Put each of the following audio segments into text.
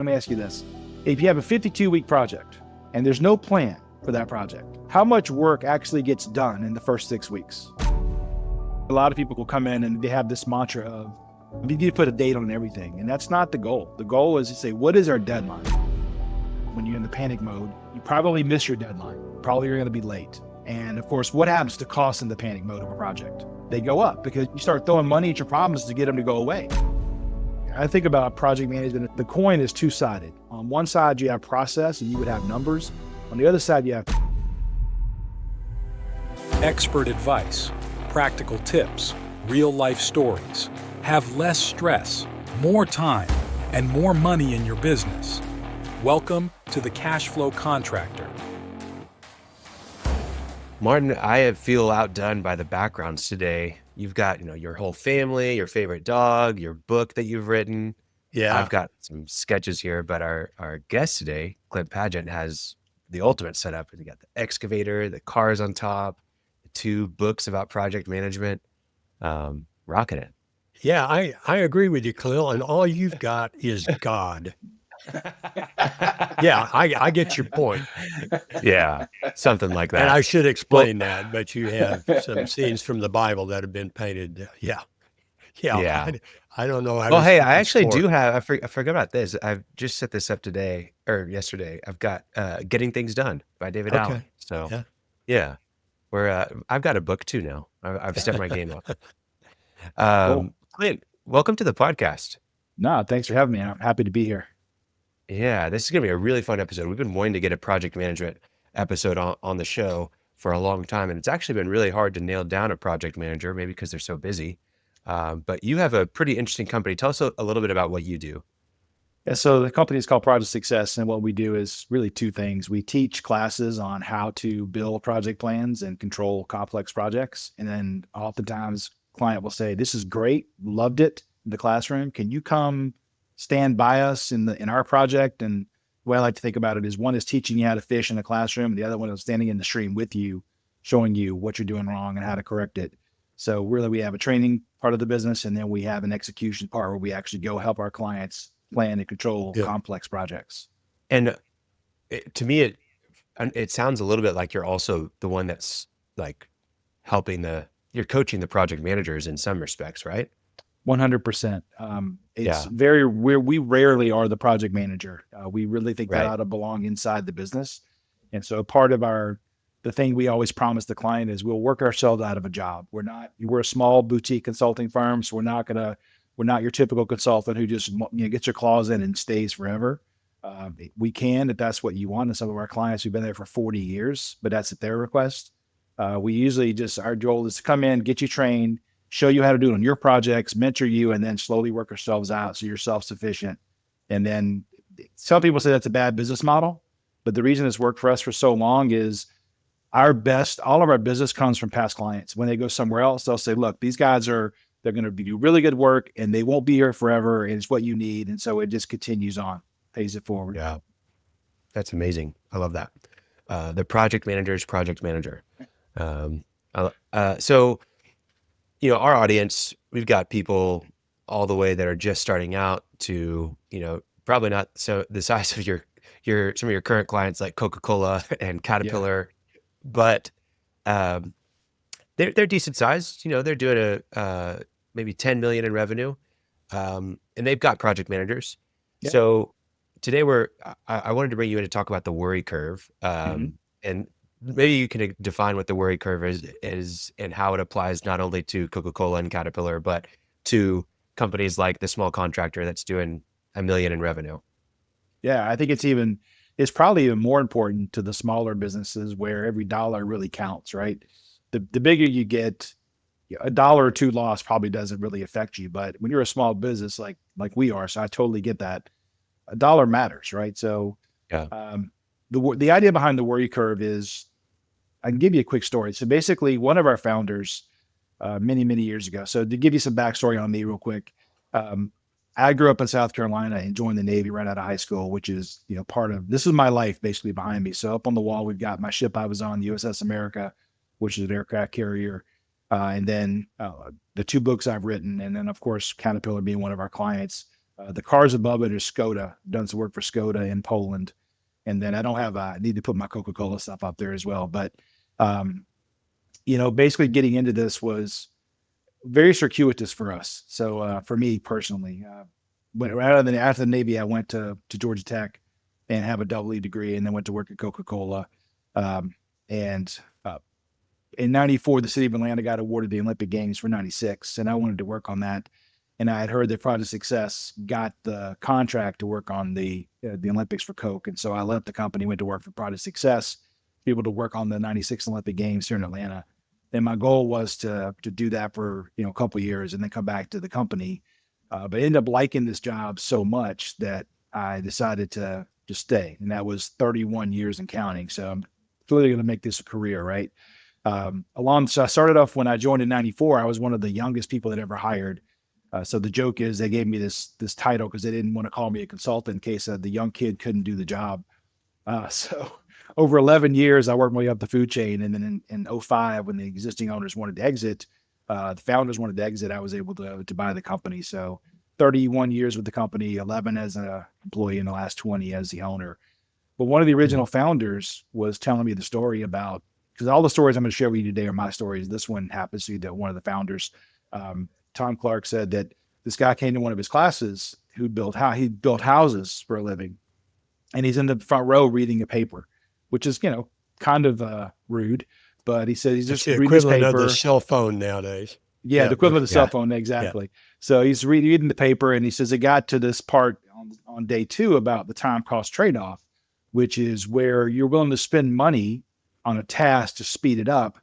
Let me ask you this. If you have a 52-week project and there's no plan for that project, how much work actually gets done in the first 6 weeks? A lot of people will come in and they have this mantra of, you need to put a date on everything. And that's not the goal. The goal is to say, what is our deadline? When you're in the panic mode, you probably miss your deadline. Probably you're going to be late. And of course, what happens to costs in the panic mode of a project? They go up because you start throwing money at your problems to get them to go away. I think about project management. The coin is two-sided. On one side, you have process and you would have numbers. On the other side, you have expert advice, practical tips, real-life stories. Have less stress, more time, and more money in your business. Welcome to the Cashflow Contractor. Martin, I feel outdone by the backgrounds today. You've got, your whole family, your favorite dog, your book that you've written. Yeah. I've got some sketches here, but our guest today, Clint Padgett, has the ultimate setup. You got the excavator, the cars on top, the 2 books about project management. Rocking it. Yeah, I agree with you, Khalil, and all you've got is God. Yeah, I get your point. Yeah, something like that. And I should explain that, but you have some scenes from the Bible that have been painted. Yeah. I don't know how Well, to hey, speak I actually for- do have, I forgot about this. I've just set this up today or yesterday. I've got Getting Things Done by David Okay. Allen. So Yeah. I've got a book too now. I've stepped my game up. Cool. Clint, welcome to the podcast. No, thanks for having me. I'm happy to be here. Yeah, this is going to be a really fun episode. We've been wanting to get a project management episode on the show for a long time, and it's actually been really hard to nail down a project manager, maybe because they're so busy. But you have a pretty interesting company. Tell us a little bit about what you do. Yeah, so the company is called Project Success, and what we do is really 2 things. We teach classes on how to build project plans and control complex projects. And then oftentimes client will say, "This is great, loved it in the classroom. Can you come stand by us in our project?" And the way I like to think about it is, one is teaching you how to fish in the classroom, and the other one is standing in the stream with you, showing you what you're doing wrong and how to correct it. So really, we have a training part of the business, and then we have an execution part where we actually go help our clients plan and control complex projects. And to me, it sounds a little bit like you're also the one that's like you're coaching the project managers in some respects, right? 100%. We rarely are the project manager. We really think that Right. ought to belong inside the business. And so part of the thing we always promise the client is we'll work ourselves out of a job. We're a small boutique consulting firm, so we're not your typical consultant who just gets your claws in and stays forever. We can, if that's what you want. And some of our clients who've been there for 40 years, but that's at their request. We usually our goal is to come in, get you trained, show you how to do it on your projects, mentor you, and then slowly work ourselves out so you're self-sufficient. And then some people say that's a bad business model, but the reason it's worked for us for so long is all of our business comes from past clients. When they go somewhere else, they'll say, "Look, these guys they're going to do really good work and they won't be here forever. And it's what you need." And so it just continues on, pays it forward. Yeah. That's amazing. I love that. The project manager's project manager. So, our audience, we've got people all the way that are just starting out to, probably not so the size of some of your current clients like Coca-Cola and Caterpillar, but they're decent sized. They're doing maybe 10 million in revenue, and they've got project managers. Yeah. So today I wanted to bring you in to talk about the worry curve, and maybe you can define what the worry curve is and how it applies not only to Coca-Cola and Caterpillar, but to companies like the small contractor that's doing $1 million in revenue. Yeah, I think it's probably even more important to the smaller businesses where every dollar really counts, right? The bigger you get, $1 or $2 loss probably doesn't really affect you. But when you're a small business like we are, so I totally get that, $1 matters, right? So the idea behind the worry curve is, I can give you a quick story. So basically, one of our founders, many, many years ago. So to give you some backstory on me real quick, I grew up in South Carolina and joined the Navy right out of high school, which is, this is my life basically behind me. So up on the wall, we've got my ship I was on, the USS America, which is an aircraft carrier. And then the 2 books I've written. And then of course, Caterpillar being one of our clients. The cars above it is Skoda. Done some work for Skoda in Poland. And then I need to put my Coca-Cola stuff up there as well. But, basically getting into this was very circuitous for us. So for me personally, after the Navy, I went to Georgia Tech and have a double E degree, and then went to work at Coca-Cola. And in 94, the city of Atlanta got awarded the Olympic Games for 96, and I wanted to work on that. And I had heard that Project Success got the contract to work on the Olympics for Coke. And so I left the company, went to work for Project Success, be able to work on the 96 Olympic Games here in Atlanta. And my goal was to do that for, a couple of years and then come back to the company. But I ended up liking this job so much that I decided to stay. And that was 31 years and counting. So I'm really going to make this a career, right? So I started off when I joined in 94, I was one of the youngest people that ever hired. So the joke is they gave me this title because they didn't want to call me a consultant in case the young kid couldn't do the job. So over 11 years, I worked my way up the food chain. And then in 05, when the existing owners wanted to exit, the founders wanted to exit, I was able to buy the company. So 31 years with the company, 11 as an employee, and the last 20 as the owner. But one of the original founders was telling me the story about, because all the stories I'm going to share with you today are my stories. This one happens to be that one of the founders, Tom Clark, said that this guy came to one of his classes who built houses for a living, and he's in the front row reading a paper, which is kind of rude. But he said he's just the reading his equivalent paper. of the cell phone nowadays. Yeah, the equivalent of the cell phone, exactly. Yeah. So he's reading the paper, and he says it got to this part on day 2 about the time cost trade-off, which is where you're willing to spend money on a task to speed it up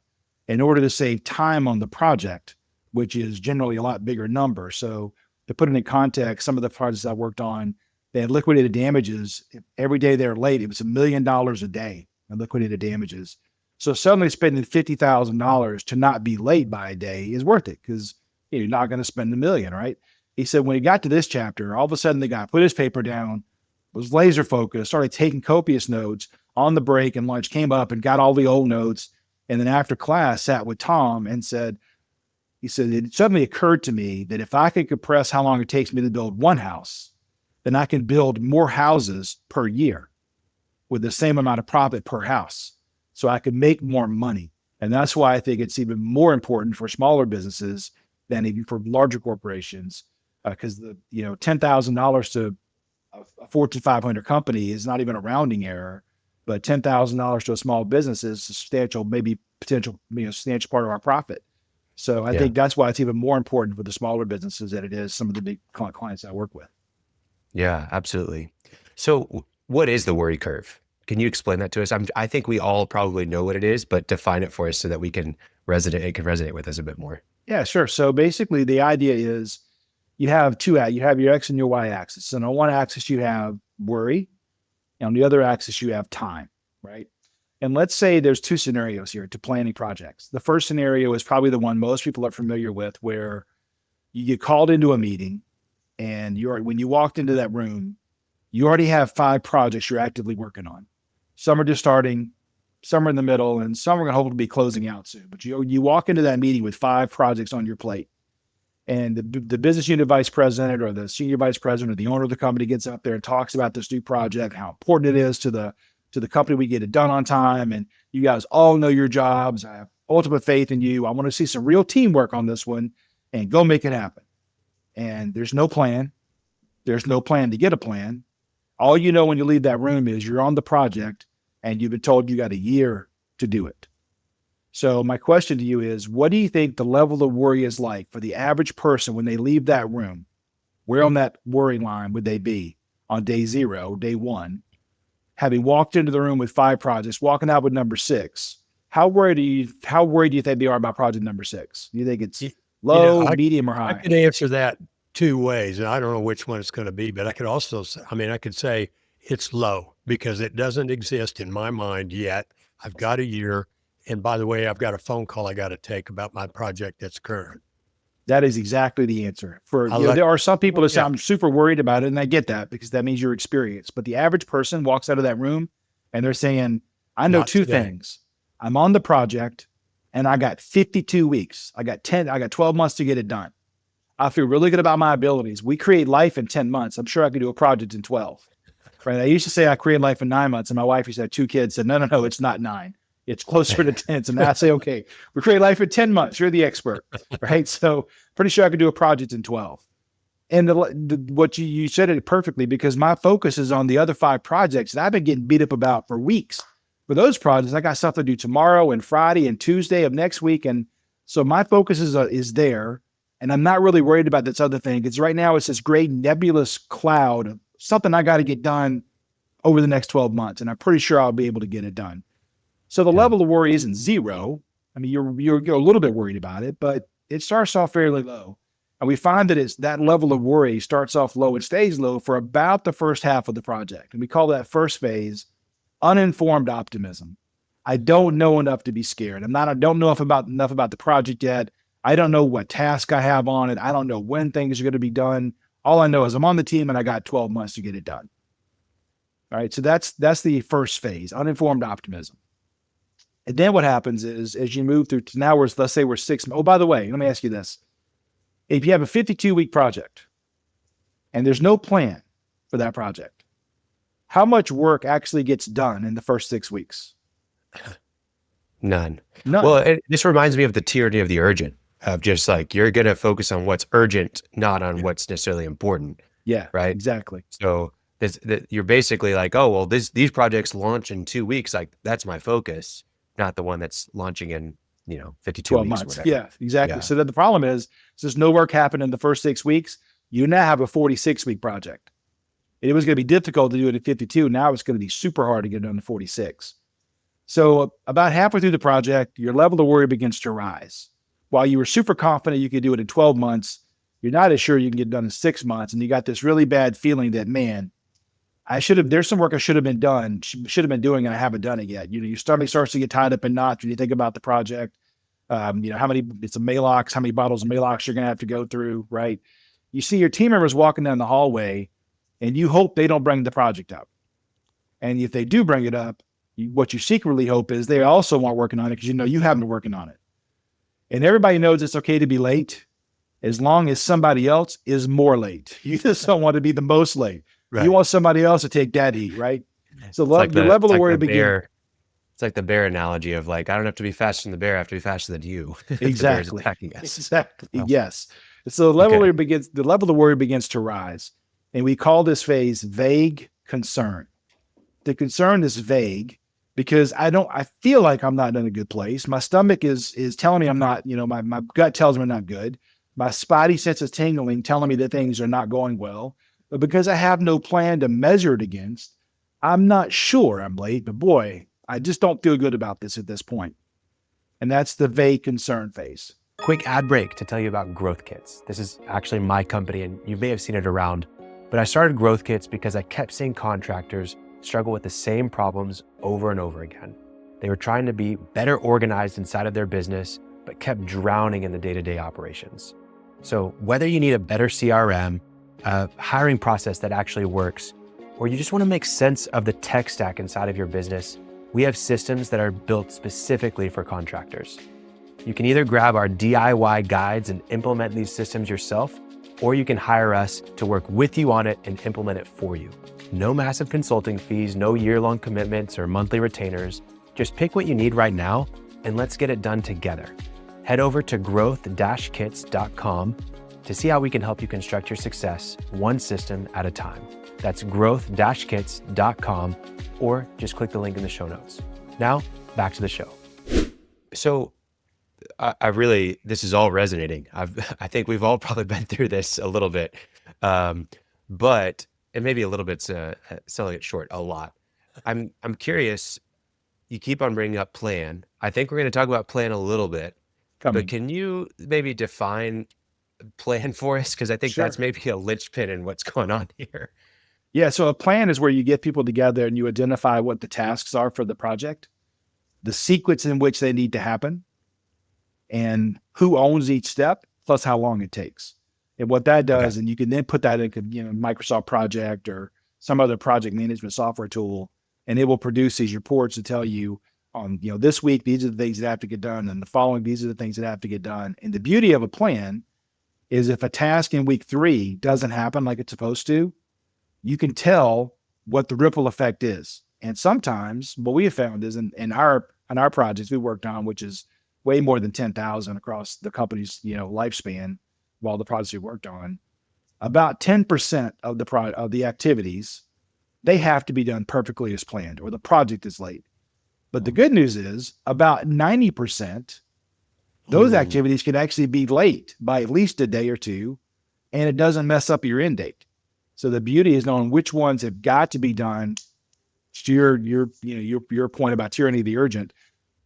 in order to save time on the project, which is generally a lot bigger number. So to put it in context, some of the projects I worked on, they had liquidated damages. Every day they were late, it was $1 million a day in liquidated damages. So suddenly spending $50,000 to not be late by a day is worth it because you're not going to spend $1 million, right? He said when he got to this chapter, all of a sudden the guy put his paper down, was laser focused, started taking copious notes on the break and lunch, came up and got all the old notes. And then after class sat with Tom and he said, it suddenly occurred to me that if I could compress how long it takes me to build one house, then I can build more houses per year with the same amount of profit per house. So I could make more money. And that's why I think it's even more important for smaller businesses than even for larger corporations. Because $10,000 to a Fortune 500 company is not even a rounding error, but $10,000 to a small business is substantial, maybe potential, substantial part of our profit. So I think that's why it's even more important for the smaller businesses than it is some of the big clients I work with. Yeah, absolutely. So what is the worry curve? Can you explain that to us? I think we all probably know what it is, but define it for us so that it can resonate with us a bit more. Yeah, sure. So basically the idea is you have you have your X and your Y axis. And on one axis you have worry, and on the other axis you have time, right? And let's say there's 2 scenarios here to planning projects. The first scenario is probably the one most people are familiar with, where you get called into a meeting and when you walked into that room, you already have 5 projects you're actively working on. Some are just starting, some are in the middle, and some are going to hopefully be closing out soon. But you walk into that meeting with 5 projects on your plate. And the business unit vice president or the senior vice president or the owner of the company gets up there and talks about this new project, how important it is to the company we get it done on time. And you guys all know your jobs. I have ultimate faith in you. I want to see some real teamwork on this one and go make it happen. And there's no plan. There's no plan to get a plan. All you know when you leave that room is you're on the project and you've been told you got a year to do it. So my question to you is, what do you think the level of worry is like for the average person when they leave that room? Where on that worry line would they be on day 0, day 1, having walked into the room with 5 projects, walking out with number 6? How worried do you think they are about project number 6? Do you think it's low, medium, or high? I can answer that 2 ways, and I don't know which one it's going to be, but I could also say, I could say it's low because it doesn't exist in my mind yet. I've got a year. And by the way, I've got a phone call I got to take about my project that's current. That is exactly the answer. There are some people that say, I'm super worried about it, and I get that because that means you're experienced. But the average person walks out of that room and they're saying, I know 2 things. I'm on the project and I got 52 weeks. I got 12 months to get it done. I feel really good about my abilities. We create life in 10 months. I'm sure I could do a project in 12. Right. I used to say I create life in 9 months, and my wife, who had 2 kids, said, no, it's not 9. It's closer to 10. So now I say, okay, we create life in 10 months. You're the expert. Right. So pretty sure I could do a project in 12. And what you said it perfectly, because my focus is on the other 5 projects that I've been getting beat up about for weeks. For those projects, I got stuff to do tomorrow and Friday and Tuesday of next week. And so my focus is there. And I'm not really worried about this other thing, because right now it's this great nebulous cloud of something I got to get done over the next 12 months. And I'm pretty sure I'll be able to get it done. So the level of worry isn't 0. I mean, you're a little bit worried about it, but it starts off fairly low. And we find that it's that level of worry starts off low and stays low for about the first half of the project. And we call that first phase uninformed optimism. I don't know enough to be scared. I don't know enough about the project yet. I don't know what task I have on it. I don't know when things are going to be done. All I know is I'm on the team and I got 12 months to get it done. All right. So that's the first phase, uninformed optimism. And then what happens is, as you move through to now, let's say we're 6. Oh, by the way, let me ask you this. If you have a 52-week project and there's no plan for that project, how much work actually gets done in the first 6 weeks? None. Well, this reminds me of the tyranny of the urgent, of just like, you're going to focus on what's urgent, not on what's necessarily important. Yeah, right. Exactly. So you're basically like, oh, well, these projects launch in 2 weeks. Like, that's my focus, not the one that's launching in 52 12 weeks. months. Yeah, exactly. Yeah. So then the problem is, since no work happened in the first 6 weeks, you now have a 46-week project. It was going to be difficult to do it at 52. Now it's going to be super hard to get it done to 46. So about halfway through the project, your level of worry begins to rise. While you were super confident you could do it in 12 months, you're not as sure you can get it done in 6 months. And you got this really bad feeling that, man, there's some work I should have been doing, and I haven't done it yet. Your stomach starts to get tied up in knots when you think about the project. It's a Maalox, how many bottles of Maalox you're going to have to go through, right? You see your team members walking down the hallway, and you hope they don't bring the project up. And if they do bring it up, what you secretly hope is they also aren't working on it, because you haven't been working on it. And everybody knows it's okay to be late as long as somebody else is more late. You just don't want to be the most late. Right. You want somebody else to take that heat, right? So the level of worry begins. It's like the bear analogy of like, I don't have to be faster than the bear, I have to be faster than you. Exactly. Attacking us. Exactly. Oh. Yes. So the level of worry begins to rise. And we call this phase vague concern. The concern is vague because I feel like I'm not in a good place. My stomach is telling me I'm not, my gut tells me I'm not good. My spidey sense is tingling, telling me that things are not going well. But because I have no plan to measure it against, I'm not sure I'm late, but boy, I just don't feel good about this at this point. And that's the vague concern phase. Quick ad break to tell you about Growth Kits. This is actually my company, and you may have seen it around, but I started Growth Kits because I kept seeing contractors struggle with the same problems over and over again. They were trying to be better organized inside of their business, but kept drowning in the day-to-day operations. So whether you need a better CRM, a hiring process that actually works, or you just want to make sense of the tech stack inside of your business, we have systems that are built specifically for contractors. You can either grab our DIY guides and implement these systems yourself, or you can hire us to work with you on it and implement it for you. No massive consulting fees, no year-long commitments or monthly retainers. Just pick what you need right now and let's get it done together. Head over to growth-kits.com to see how we can help you construct your success one system at a time. That's growth-kits.com, or just click the link in the show notes. Now, back to the show. So this is all resonating. I think we've all probably been through this a little bit, but it may be a little bit selling it short a lot. I'm curious, you keep on bringing up plan. I think we're going to talk about plan a little bit, but can you maybe define plan for us? Because I think that's maybe a linchpin in what's going on here. Yeah. So a plan is where you get people together and you identify what the tasks are for the project, the sequence in which they need to happen, and who owns each step, plus how long it takes. And what that does, and you can then put that into Microsoft Project or some other project management software tool, and it will produce these reports to tell you on, this week, these are the things that have to get done, and the following, these are the things that have to get done. And the beauty of a plan is if a task in week 3 doesn't happen like it's supposed to, you can tell what the ripple effect is. And sometimes what we have found is in our projects we worked on, which is way more than 10,000 across the company's, lifespan, while the projects we worked on, about 10% of the activities, they have to be done perfectly as planned, or the project is late. But the good news is about 90%, those activities can actually be late by at least a day or two, and it doesn't mess up your end date. So the beauty is knowing which ones have got to be done. To your point about tyranny of the urgent,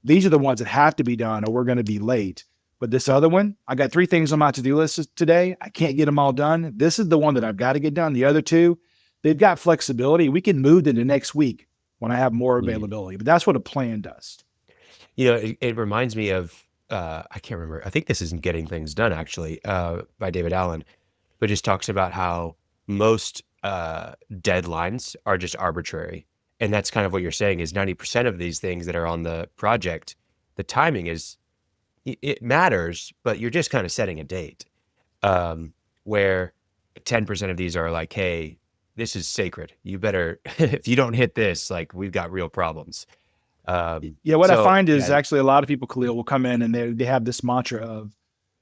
these are the ones that have to be done, or we're going to be late. But this other one, I got 3 things on my to-do list today. I can't get them all done. This is the one that I've got to get done. The other 2, they've got flexibility. We can move into next week when I have more availability. But that's what a plan does. It reminds me of, I can't remember. I think this isn't Getting Things Done, actually, by David Allen, but just talks about how most deadlines are just arbitrary. And that's kind of what you're saying is 90% of these things that are on the project, the timing it matters, but you're just kind of setting a date, where 10% of these are like, hey, this is sacred. You better, if you don't hit this, like, we've got real problems. I find is actually a lot of people, Khalil, will come in and they have this mantra of,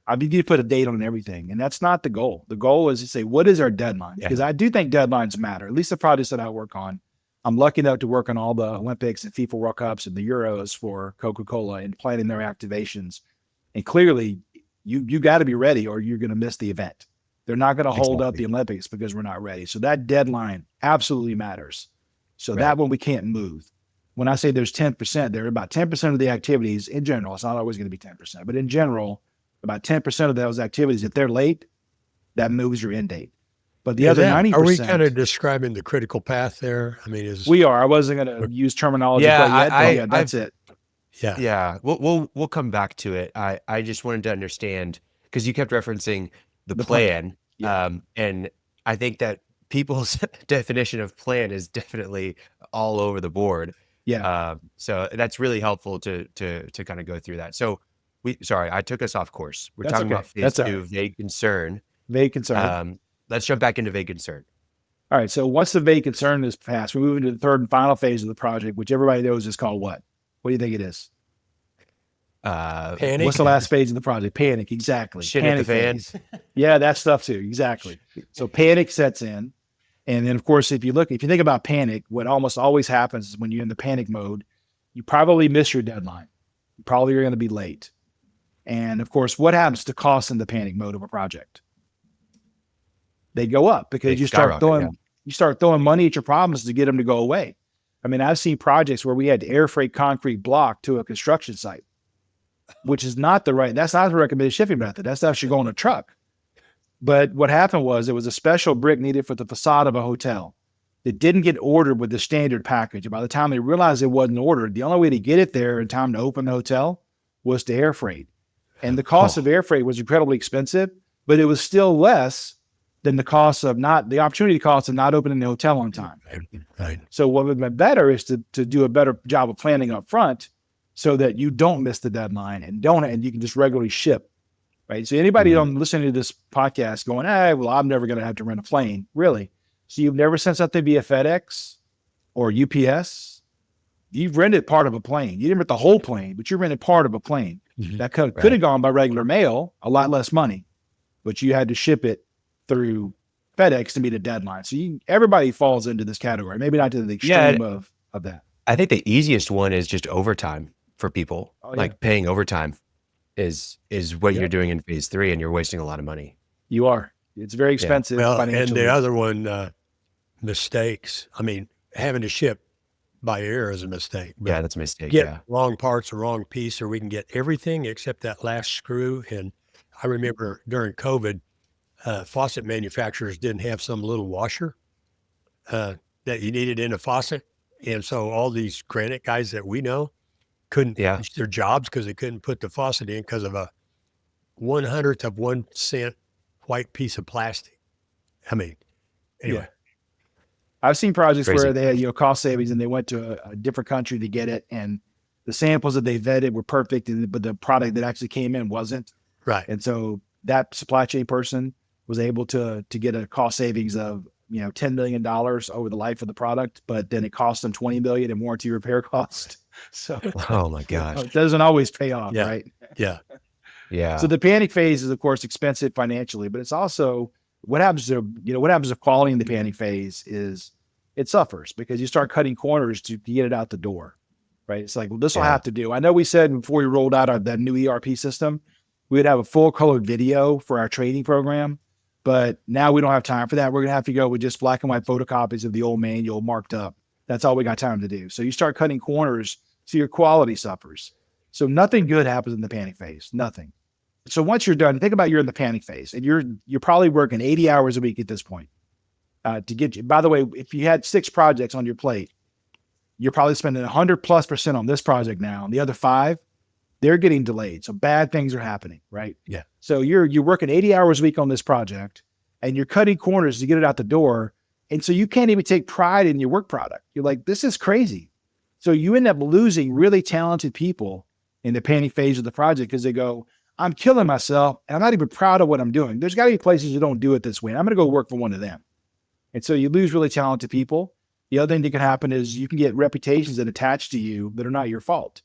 I need to put a date on everything. And that's not the goal. The goal is to say, what is our deadline? Because I do think deadlines matter, at least the projects that I work on. I'm lucky enough to work on all the Olympics and FIFA World Cups and the Euros for Coca-Cola and planning their activations. And clearly, you got to be ready or you're going to miss the event. They're not going to hold up the Olympics because we're not ready. So that deadline absolutely matters. So that one we can't move. When I say there's 10%, there are about 10% of the activities in general. It's not always going to be 10%, but in general, about 10% of those activities, if they're late, that moves your end date. But the other 90%. Are we kind of describing the critical path there? I mean, we are. I wasn't going to use terminology quite yet, but that's it. Yeah. We'll come back to it. I just wanted to understand, because you kept referencing the plan. And I think that people's definition of plan is definitely all over the board. So that's really helpful to kind of go through that. So I took us off course. We're talking about phase 2, vague concern. Vague concern. Let's jump back into vague concern. All right. So once the vague concern is passed, we move into the third and final phase of the project, which everybody knows is called what? What do you think it is? Panic. What's the last phase of the project? Panic. Exactly. Shit panic at the fan. Yeah, that stuff too. Exactly. So panic sets in. And then of course, if you think about panic, what almost always happens is when you're in the panic mode, you probably miss your deadline. You probably are going to be late. And of course, what happens to costs in the panic mode of a project? They go up because you start throwing money at your problems to get them to go away. I mean, I've seen projects where we had to air freight concrete block to a construction site, which is that's not the recommended shipping method. That stuff should go on a truck. But what happened was it was a special brick needed for the facade of a hotel that didn't get ordered with the standard package. And by the time they realized it wasn't ordered, the only way to get it there in time to open the hotel was to air freight. And the cost of air freight was incredibly expensive, but it was still less than the opportunity cost of not opening the hotel on time. Right. So what would have been better is to do a better job of planning up front so that you don't miss the deadline and you can just regularly ship, right? So anybody listening to this podcast going, I'm never going to have to rent a plane. Really? So you've never sent something via FedEx or UPS? You've rented part of a plane. You didn't rent the whole plane, but you rented part of a plane. That could have gone by regular mail, a lot less money, but you had to ship it through FedEx to meet a deadline. So everybody falls into this category, maybe not to the extreme of that. I think the easiest one is just overtime for people. Like paying overtime is what you're doing in phase 3, and you're wasting a lot of money. You are. It's very expensive. Well, and the other one, mistakes. I mean, having to ship by air is a mistake. Yeah, that's a mistake. Get wrong parts or wrong piece, or we can get everything except that last screw. And I remember during COVID, faucet manufacturers didn't have some little washer that you needed in a faucet. And so all these granite guys that we know couldn't finish their jobs because they couldn't put the faucet in because of a 1/100th of 1 cent white piece of plastic. I mean, anyway. I've seen projects where they had, cost savings and they went to a different country to get it. And the samples that they vetted were perfect, but the product that actually came in wasn't. Right. And so that supply chain person was able to get a cost savings of, $10 million over the life of the product, but then it cost them 20 million in warranty repair cost. So Oh my gosh. it doesn't always pay off, Yeah. right? Yeah. Yeah. So the panic phase is of course expensive financially, but it's also what happens to quality in the panic phase is it suffers because you start cutting corners to get it out the door, right? It's like, well, this will have to do. I know we said before we rolled out that new ERP system, we'd have a full colored video for our training program, but now we don't have time for that. We're going to have to go with just black and white photocopies of the old manual marked up. That's all we got time to do. So you start cutting corners, so your quality suffers. So nothing good happens in the panic phase, nothing. So once you're done, think about you're in the panic phase and you're probably working 80 hours a week at this point to get you. By the way, if you had 6 projects on your plate, you're probably spending 100+% on this project now. And the other 5, they're getting delayed. So bad things are happening, right? Yeah. So you're working 80 hours a week on this project and you're cutting corners to get it out the door. And so you can't even take pride in your work product. You're like, this is crazy. So you end up losing really talented people in the panic phase of the project because they go, I'm killing myself and I'm not even proud of what I'm doing. There's got to be places that don't do it this way. I'm going to go work for one of them. And so you lose really talented people. The other thing that can happen is you can get reputations that attach to you that are not your fault.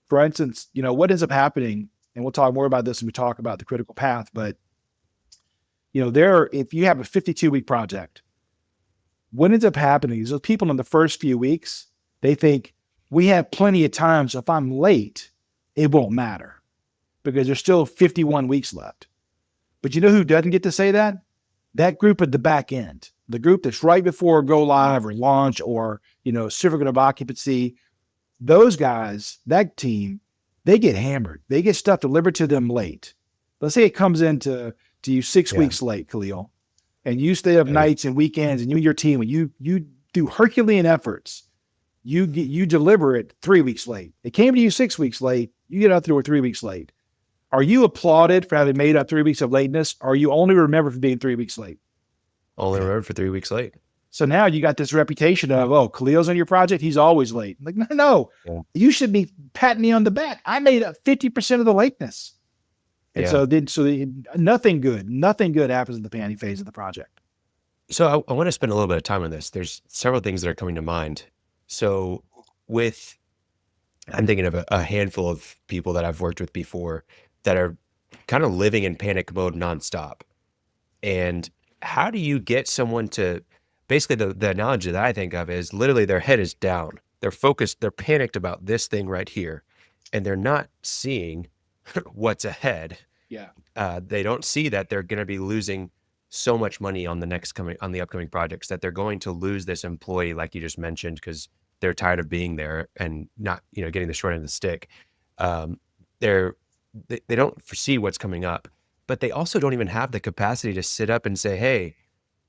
For instance, what ends up happening, and we'll talk more about this when we talk about the critical path, but if you have a 52-week project, what ends up happening is those people in the first few weeks, they think we have plenty of time. So if I'm late, it won't matter because there's still 51 weeks left. But you know who doesn't get to say that? That group at the back end, the group that's right before go live or launch or, certificate of occupancy. Those guys, that team, they get hammered. They get stuff delivered to them late. Let's say it comes into you 6 weeks late, Khalil, and you stay up nights and weekends and you and your team, and you do Herculean efforts. You deliver it 3 weeks late. It came to you 6 weeks late. You get out the door 3 weeks late. Are you applauded for having made up 3 weeks of lateness? Or are you only remembered for being 3 weeks late? Only remembered for 3 weeks late. So now you got this reputation of, Khalil's on your project. He's always late. Like, no. Yeah. You should be patting me on the back. I made up 50% of the lateness. And so nothing good happens in the panic phase of the project. So I want to spend a little bit of time on this. There's several things that are coming to mind. So I'm thinking of a handful of people that I've worked with before that are kind of living in panic mode nonstop. And how do you get someone to, basically the analogy that I think of is literally their head is down. They're focused, they're panicked about this thing right here. And they're not seeing what's ahead. Yeah. They don't see that they're going to be losing so much money on the upcoming projects, that they're going to lose this employee, like you just mentioned, because they're tired of being there and not, getting the short end of the stick. They don't foresee what's coming up, but they also don't even have the capacity to sit up and say, hey,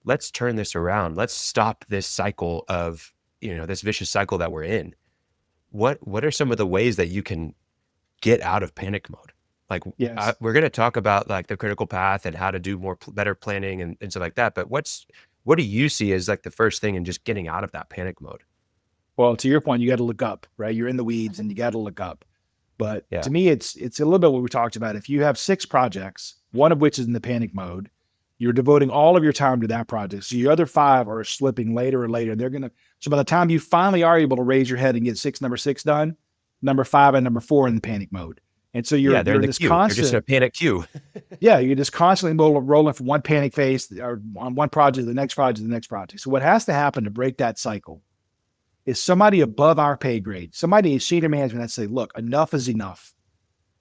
let's turn this around. Let's stop this cycle of, this vicious cycle that we're in. What are some of the ways that you can get out of panic mode? Like, yes. We're going to talk about like the critical path and how to do better planning and stuff like that. But what do you see as like the first thing in just getting out of that panic mode? Well, to your point, you got to look up, right? You're in the weeds and you got to look up. But to me, it's a little bit what we talked about. If you have 6 projects, one of which is in the panic mode, you're devoting all of your time to that project. So your other 5 are slipping later and later. So by the time you finally are able to raise your head and get number 6 done, number 5 and number 4 in the panic mode. And so you're in this constant, you're just in a panic queue. You're just constantly rolling from one panic phase or on one project to the next project to the next project. So what has to happen to break that cycle is somebody above our pay grade, somebody in senior management that say, look, enough is enough.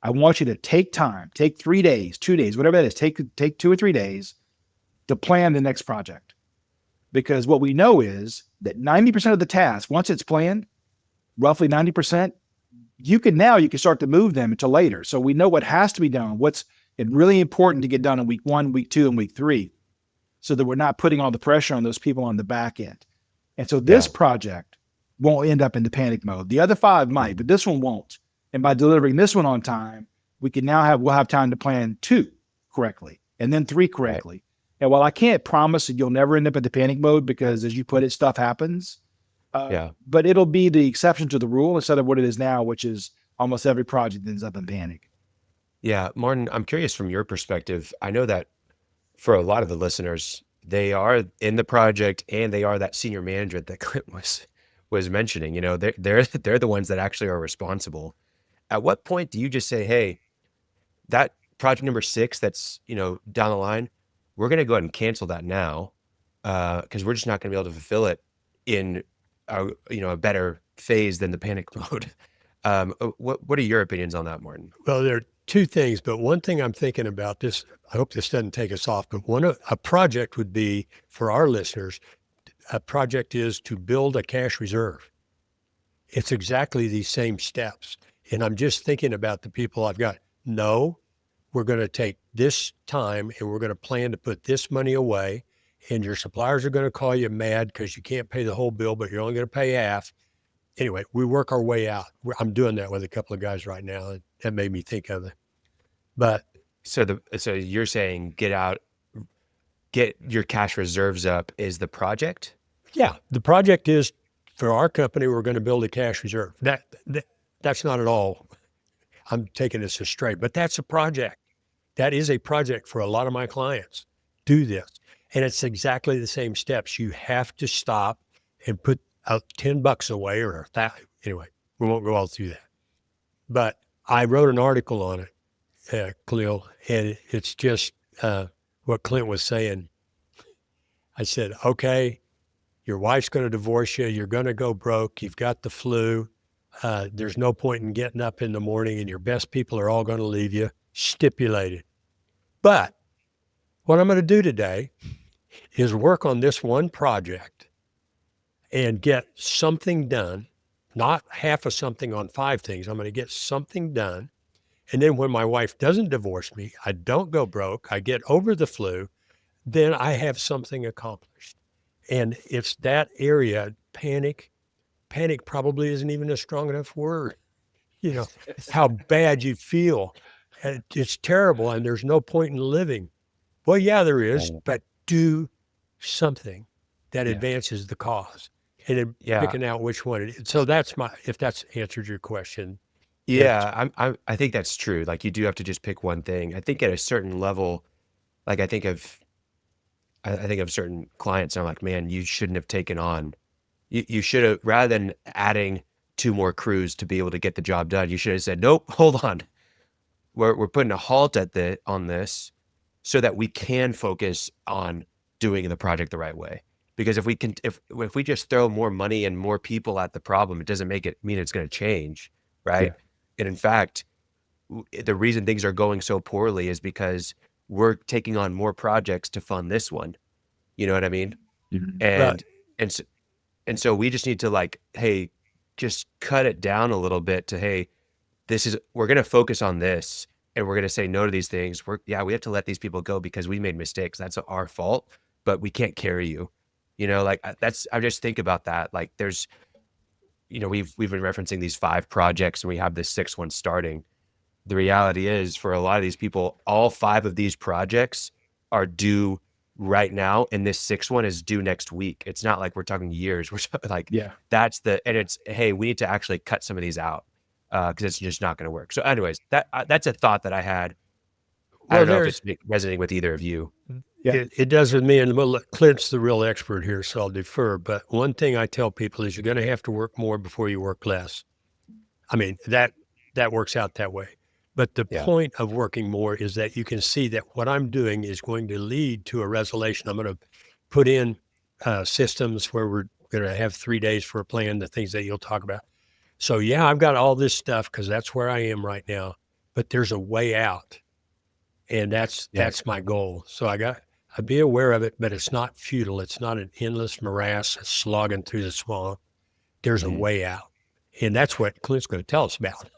I want you to take time, take 3 days, 2 days, whatever that is, take 2 or 3 days to plan the next project. Because what we know is that 90% of the tasks, once it's planned, roughly 90%, you can start to move them until later. So we know what has to be done, what's really important to get done in week 1, week 2, and week 3, so that we're not putting all the pressure on those people on the back end. And so this project won't end up in the panic mode. The other 5 might, but this one won't. And by delivering this one on time, we'll have time to plan 2 correctly and then 3 correctly. Right. And while I can't promise that you'll never end up in the panic mode because, as you put it, stuff happens. But it'll be the exception to the rule instead of what it is now, which is almost every project ends up in panic. Yeah, Martin, I'm curious from your perspective. I know that for a lot of the listeners, they are in the project and they are that senior management that Clint was mentioning. You know, they're the ones that actually are responsible. At what point do you just say, "Hey, that project number 6 that's, down the line, we're going to go ahead and cancel that now, because we're just not going to be able to fulfill it in a better phase than the panic mode." What are your opinions on that, Martin? Well, there are two things, but one thing I'm thinking about this, I hope this doesn't take us off, but a project would be for our listeners, a project is to build a cash reserve. It's exactly these same steps. And I'm just thinking about the people I've got. No, we're going to take this time and we're going to plan to put this money away. And your suppliers are going to call you mad because you can't pay the whole bill, but you're only going to pay half. Anyway, we work our way out. I'm doing that with a couple of guys right now. That made me think of it. But So you're saying get your cash reserves up is the project? yeah, the project is for our company, we're going to build a cash reserve. That's not at all. I'm taking this as straight, but that's a project. That is a project for a lot of my clients. Do this. And it's exactly the same steps. You have to stop and put out $10 away or that. Anyway, we won't go all through that. But I wrote an article on it, Khalil, and it's just what Clint was saying. I said, okay, your wife's going to divorce you. You're going to go broke. You've got the flu. There's no point in getting up in the morning and your best people are all going to leave you. Stipulated. But what I'm going to do today is work on this one project and get something done, not half of something on 5 things. I'm going to get something done. And then when my wife doesn't divorce me, I don't go broke, I get over the flu, then I have something accomplished. And it's that area, panic probably isn't even a strong enough word. How bad you feel. And it's terrible and there's no point in living. Well, yeah, there is, but do something that advances the cause and then picking out which one it is. So if that's answered your question. Yeah, I think that's true. Like you do have to just pick one thing. I think at a certain level, like I think of certain clients and I'm like, man, you shouldn't have taken on, you should have, rather than adding 2 more crews to be able to get the job done, you should have said, nope, hold on. We're putting a halt on this so that we can focus on doing the project the right way. Because if we just throw more money and more people at the problem, it doesn't mean it's going to change, right? Yeah. And in fact, the reason things are going so poorly is because we're taking on more projects to fund this one. You know what I mean? Mm-hmm. And so we just need to like, hey, just cut it down a little bit to, hey, we're going to focus on this and we're going to say no to these things. We have to let these people go because we made mistakes. That's our fault, but we can't carry you. I just think about that. Like there's, we've been referencing these 5 projects and we have this 6th one starting. The reality is for a lot of these people, all 5 of these projects are due right now. And this 6th one is due next week. It's not like we're talking years. We're like, and it's, hey, we need to actually cut some of these out because it's just not going to work. So anyways, that's a thought that I had. I don't know if it's resonating with either of you. Yeah. It does with me, and Clint's the real expert here, so I'll defer. But one thing I tell people is you're going to have to work more before you work less. I mean, that works out that way. But the point of working more is that you can see that what I'm doing is going to lead to a resolution. I'm going to put in systems where we're going to have 3 days for a plan, the things that you'll talk about. So, I've got all this stuff because that's where I am right now. But there's a way out, and that's my goal. So I'd be aware of it, but it's not futile. It's not an endless morass slogging through the swamp. There's a way out. And that's what Clint's going to tell us about.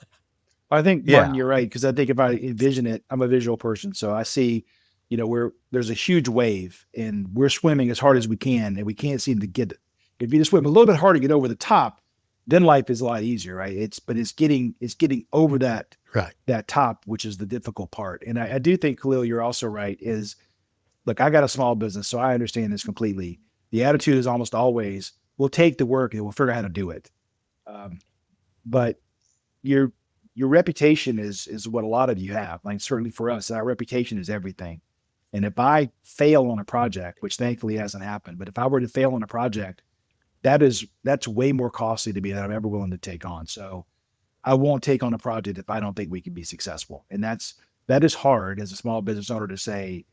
I think, Martin, you're right. Because I think if I envision it, I'm a visual person. So I see, there's a huge wave and we're swimming as hard as we can and we can't seem to get it. If you just swim a little bit harder to get over the top, then life is a lot easier, right? It's getting over that, that top, which is the difficult part. And I do think, Khalil, you're also right is, look, I got a small business, so I understand this completely. The attitude is almost always, we'll take the work and we'll figure out how to do it. But you your reputation is what a lot of you have. Like certainly for us, our reputation is everything. And if I fail on a project, which thankfully hasn't happened, but if I were to fail on a project, that's way more costly to me than I'm ever willing to take on. So I won't take on a project if I don't think we can be successful. And that is hard as a small business owner to say,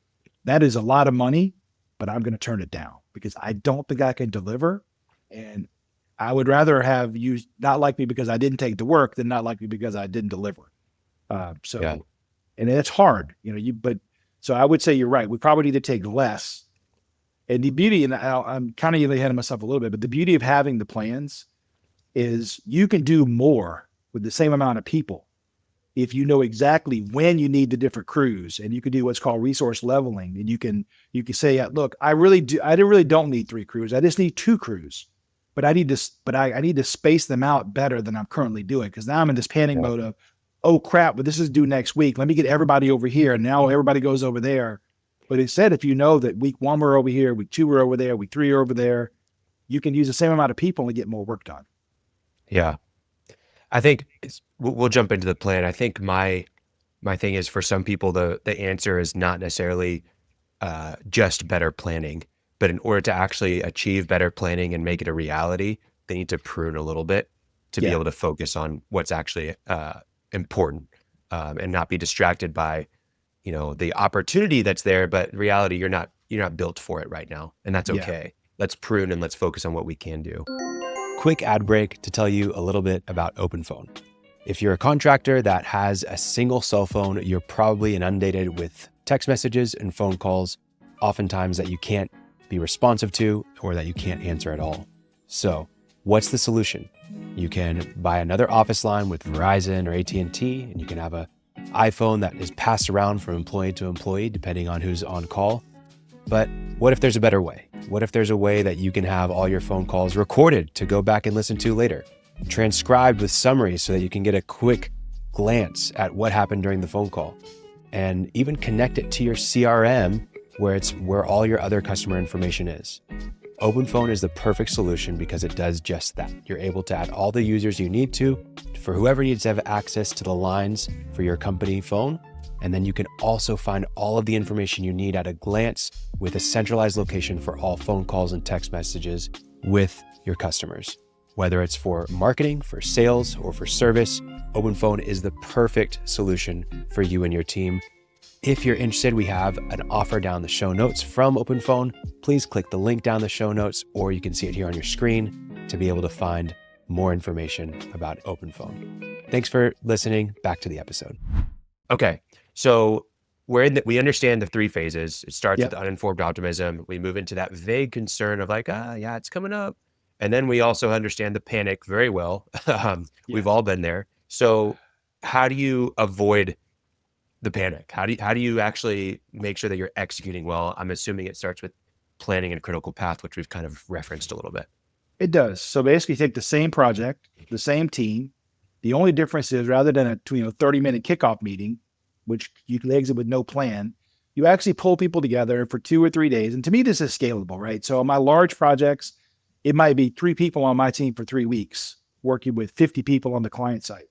that is a lot of money, but I'm going to turn it down because I don't think I can deliver. And I would rather have you not like me because I didn't take the work than not like me because I didn't deliver. And it's hard, but so I would say you're right. We probably need to take less. And the beauty, and I'm kind of getting ahead of myself a little bit, but the beauty of having the plans is you can do more with the same amount of people if you know exactly when you need the different crews, and you can do what's called resource leveling. And you can say, look, I really don't need 3 crews. I just need 2 crews, but I need to space them out better than I'm currently doing. Cause now I'm in this panic mode of, oh crap, but this is due next week. Let me get everybody over here. And now everybody goes over there. But instead, if you know that week 1 we're over here, week 2 we're over there, week 3 we're over there, you can use the same amount of people and get more work done. Yeah. I think we'll jump into the plan. I think my thing is, for some people, the answer is not necessarily just better planning, but in order to actually achieve better planning and make it a reality, they need to prune a little bit to be able to focus on what's actually important, and not be distracted by, the opportunity that's there, but in reality, you're not built for it right now. And that's okay. Let's prune and let's focus on what we can do. Quick ad break to tell you a little bit about OpenPhone. If you're a contractor that has a single cell phone, you're probably inundated with text messages and phone calls, oftentimes that you can't be responsive to or that you can't answer at all. So what's the solution? You can buy another office line with Verizon or AT&T, and you can have an iPhone that is passed around from employee to employee, depending on who's on call. But what if there's a better way? What if there's a way that you can have all your phone calls recorded to go back and listen to later, transcribed with summaries so that you can get a quick glance at what happened during the phone call, and even connect it to your CRM where all your other customer information is? OpenPhone is the perfect solution because it does just that. You're able to add all the users you need to for whoever needs to have access to the lines for your company phone. And then you can also find all of the information you need at a glance with a centralized location for all phone calls and text messages with your customers. Whether it's for marketing, for sales, or for service, OpenPhone is the perfect solution for you and your team. If you're interested, we have an offer down the show notes from OpenPhone. Please click the link down the show notes, or you can see it here on your screen to be able to find more information about OpenPhone. Thanks for listening. Back to the episode. Okay. So we understand the 3 phases. It starts with uninformed optimism. We move into that vague concern of like, it's coming up. And then we also understand the panic very well. We've all been there. So how do you avoid the panic? How do you actually make sure that you're executing well? I'm assuming it starts with planning and critical path, which we've kind of referenced a little bit. It does. So basically take the same project, the same team. The only difference is rather than a 30-minute kickoff meeting, which you can exit with no plan, you actually pull people together for 2 or 3 days. And to me, this is scalable, right? So on my large projects, it might be 3 people on my team for 3 weeks, working with 50 people on the client site.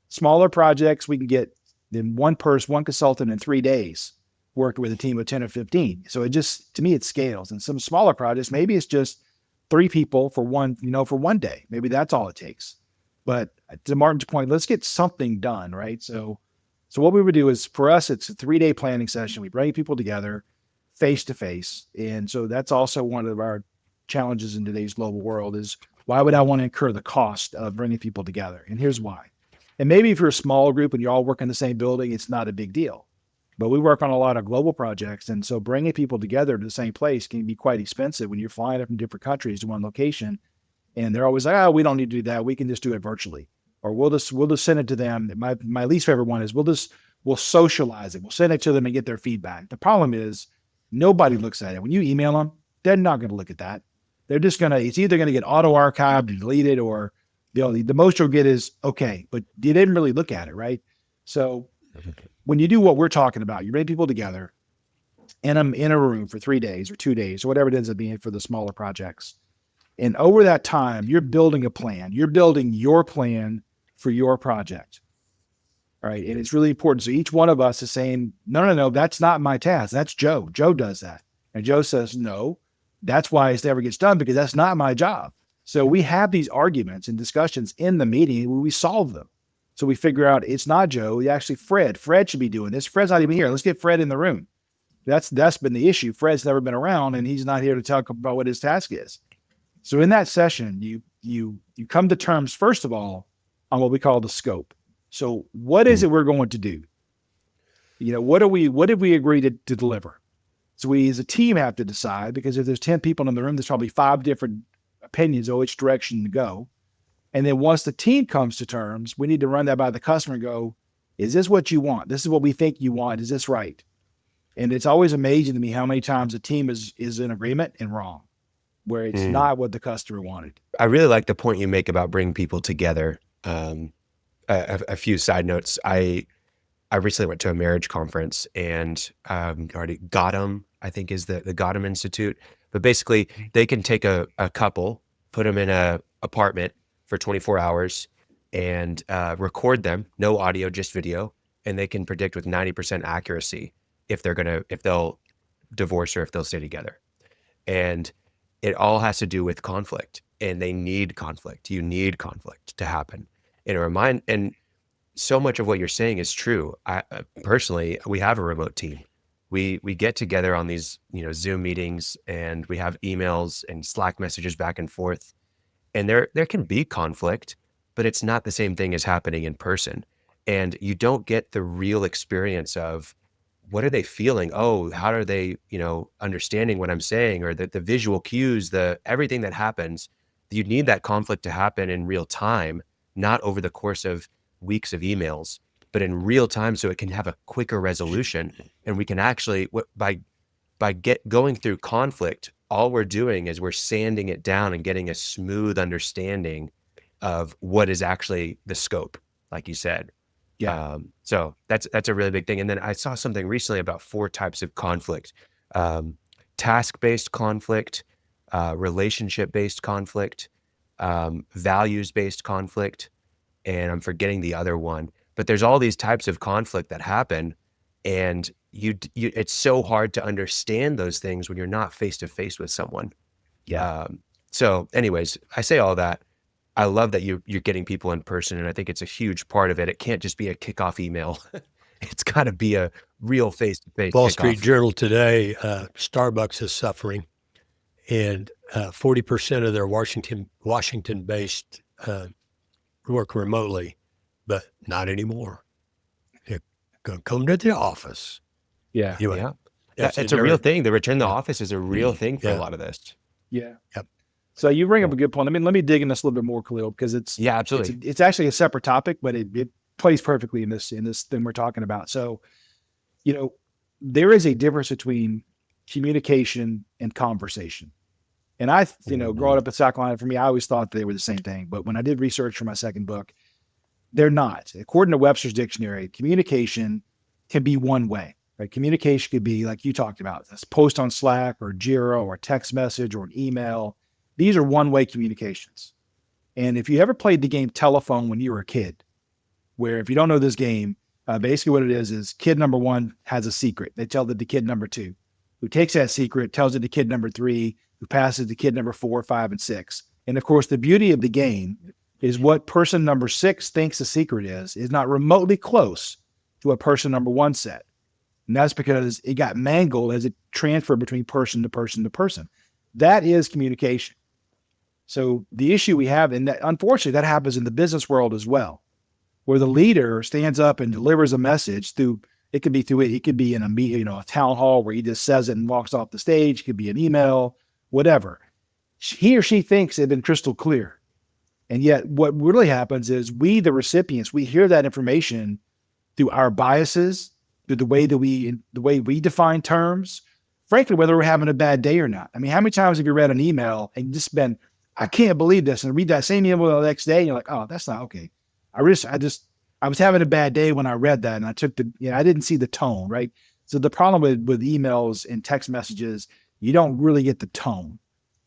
Smaller projects, we can get then one consultant in 3 days, working with a team of 10 or 15. So to me, it scales. And some smaller projects, maybe it's just 3 people for one day. Maybe that's all it takes. But to Martin's point, let's get something done, right? So what we would do is, for us, it's a 3-day planning session. We bring people together face to face. And so that's also one of our challenges in today's global world is, why would I want to incur the cost of bringing people together? And here's why. And maybe if you're a small group and you all work in the same building, it's not a big deal. But we work on a lot of global projects. And so bringing people together to the same place can be quite expensive when you're flying up from different countries to one location. And they're always like, we don't need to do that. We can just do it virtually. Or we'll just send it to them. My least favorite one is we'll socialize it. We'll send it to them and get their feedback. The problem is nobody looks at it. When you email them, they're not going to look at that. They're just it's either going to get auto archived and deleted, or the most you'll get is, okay, but you didn't really look at it, right? So when you do what we're talking about, you bring people together in a room for 3 days or 2 days or whatever it ends up being for the smaller projects. And over that time, you're building a plan. You're building your plan for your project. right? And it's really important. So each one of us is saying, no, that's not my task. That's Joe. Joe does that. And Joe says, no, that's why it never gets done, because that's not my job. So we have these arguments and discussions in the meeting where we solve them. So we figure out it's not Joe, actually Fred. Fred should be doing this. Fred's not even here. Let's get Fred in the room. That's been the issue. Fred's never been around, and he's not here to talk about what his task is. So in that session, you come to terms, first of all, on what we call the scope. So what is it we're going to do? What did we agree to deliver? So we as a team have to decide, because if there's 10 people in the room, there's probably 5 different opinions on which direction to go. And then once the team comes to terms, we need to run that by the customer and go, is this what you want? This is what we think you want. Is this right? And it's always amazing to me how many times a team is in agreement and wrong, where it's not what the customer wanted. I really like the point you make about bringing people together. A few side notes. I recently went to a marriage conference, and already Gotham, I think is the Gotham Institute. But basically, they can take a couple, put them in a apartment for 24 hours and record them, no audio, just video, and they can predict with 90% accuracy if they'll divorce or if they'll stay together. And it all has to do with conflict, and they need conflict. You need conflict to happen. And so much of what you're saying is true. I personally, we have a remote team. We get together on these, Zoom meetings, and we have emails and Slack messages back and forth. And there can be conflict, but it's not the same thing as happening in person. And you don't get the real experience of what are they feeling? Oh, how are they, understanding what I'm saying, or the visual cues, everything that happens. You need that conflict to happen in real time, not over the course of weeks of emails, but in real time, so it can have a quicker resolution. And we can actually, by going through conflict, all we're doing is we're sanding it down and getting a smooth understanding of what is actually the scope, like you said. Yeah. So that's a really big thing. And then I saw something recently about 4 types of conflict: task-based conflict, relationship-based conflict, values-based conflict, and I'm forgetting the other one. But there's all these types of conflict that happen, and it's so hard to understand those things when you're not face to face with someone. Yeah. So anyways, I say all that. I love that you're getting people in person, and I think it's a huge part of it. It can't just be a kickoff email. It's got to be a real face-to-face Wall kickoff. Street Journal today, Starbucks is suffering, and 40% of their Washington-based work remotely, but not anymore. They're going to come to the office. Yeah. Anyway, Yeah. It's a real thing. The return to the office is a real thing for a lot of this. Yeah. Yep. So you bring up a good point. Let me dig in this a little bit more, Khalil, because Absolutely. it's actually a separate topic, but it plays perfectly in this thing we're talking about. So, there is a difference between communication and conversation. And I, growing up in South Carolina, for me, I always thought they were the same thing. But when I did research for my second book, they're not. According to Webster's dictionary, communication can be one way. Right? Communication could be like you talked about, this post on Slack or Jira or a text message or an email. These are one-way communications. And if you ever played the game telephone when you were a kid, where if you don't know this game, basically what it is kid number 1 has a secret. They tell it to kid number 2, who takes that secret, tells it to kid number 3, who passes to kid number 4, 5, and 6. And of course, the beauty of the game is what person number 6 thinks the secret is not remotely close to what person number 1 said. And that's because it got mangled as it transferred between person to person to person. That is communication. So the issue we have, and that, unfortunately, that happens in the business world as well, where the leader stands up and delivers a message it could be in a meeting, a town hall where he just says it and walks off the stage. It could be an email, whatever. He or she thinks it's been crystal clear. And yet what really happens is we, the recipients, we hear that information through our biases, through the way we define terms, frankly, whether we're having a bad day or not. I mean, how many times have you read an email and just been, I can't believe this, and read that same email the next day, and you're like, oh, that's not okay. I was having a bad day when I read that, and I took I didn't see the tone, right? So the problem with emails and text messages, you don't really get the tone.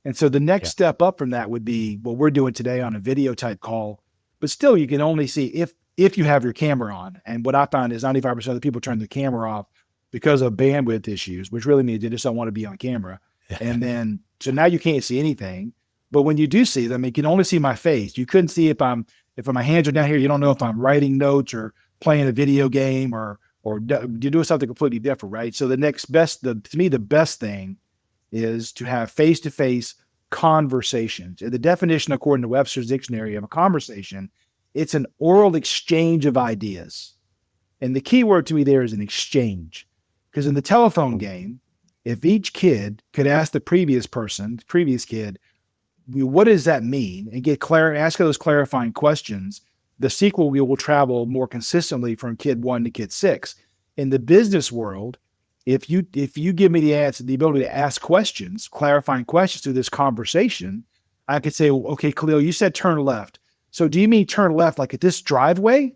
And so the next step up from that would be what we're doing today on a video type call, but still you can only see if if you have your camera on. And what I found is 95% of the people turn the camera off because of bandwidth issues, which really means they just don't want to be on camera. And then, so now you can't see anything. But when you do see them, you can only see my face. You couldn't see if my hands are down here, you don't know if I'm writing notes or playing a video game or you're doing something completely different, right? So to me, the best thing is to have face-to-face conversations. And the definition, according to Webster's Dictionary of a conversation, it's an oral exchange of ideas. And the key word to me there is an exchange. Because in the telephone game, if each kid could ask the previous kid, what does that mean? And ask those clarifying questions, the sequel will travel more consistently from kid 1 to kid 6. In the business world, if you give me the ability to ask questions, clarifying questions through this conversation, I could say, well, okay, Khalil, you said turn left. So do you mean turn left like at this driveway,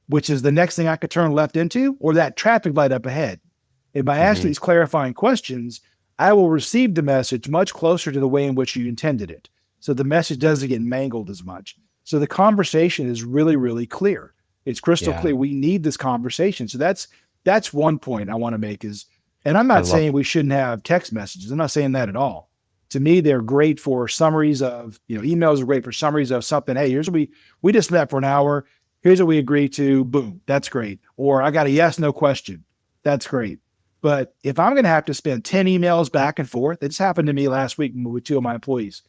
which is the next thing I could turn left into, or that traffic light up ahead? And by asking these clarifying questions, I will receive the message much closer to the way in which you intended it. So the message doesn't get mangled as much. So the conversation is really, really clear. It's crystal clear. We need this conversation. So that's one point I want to make and I'm not saying we shouldn't have text messages. I'm not saying that at all. To me, they're great for summaries of, emails are great for summaries of something. Hey, here's what we just met for an hour. Here's what we agreed to. Boom. That's great. Or I got a yes, no question. That's great. But if I'm going to have to spend 10 emails back and forth, it just happened to me last week with 2 of my employees.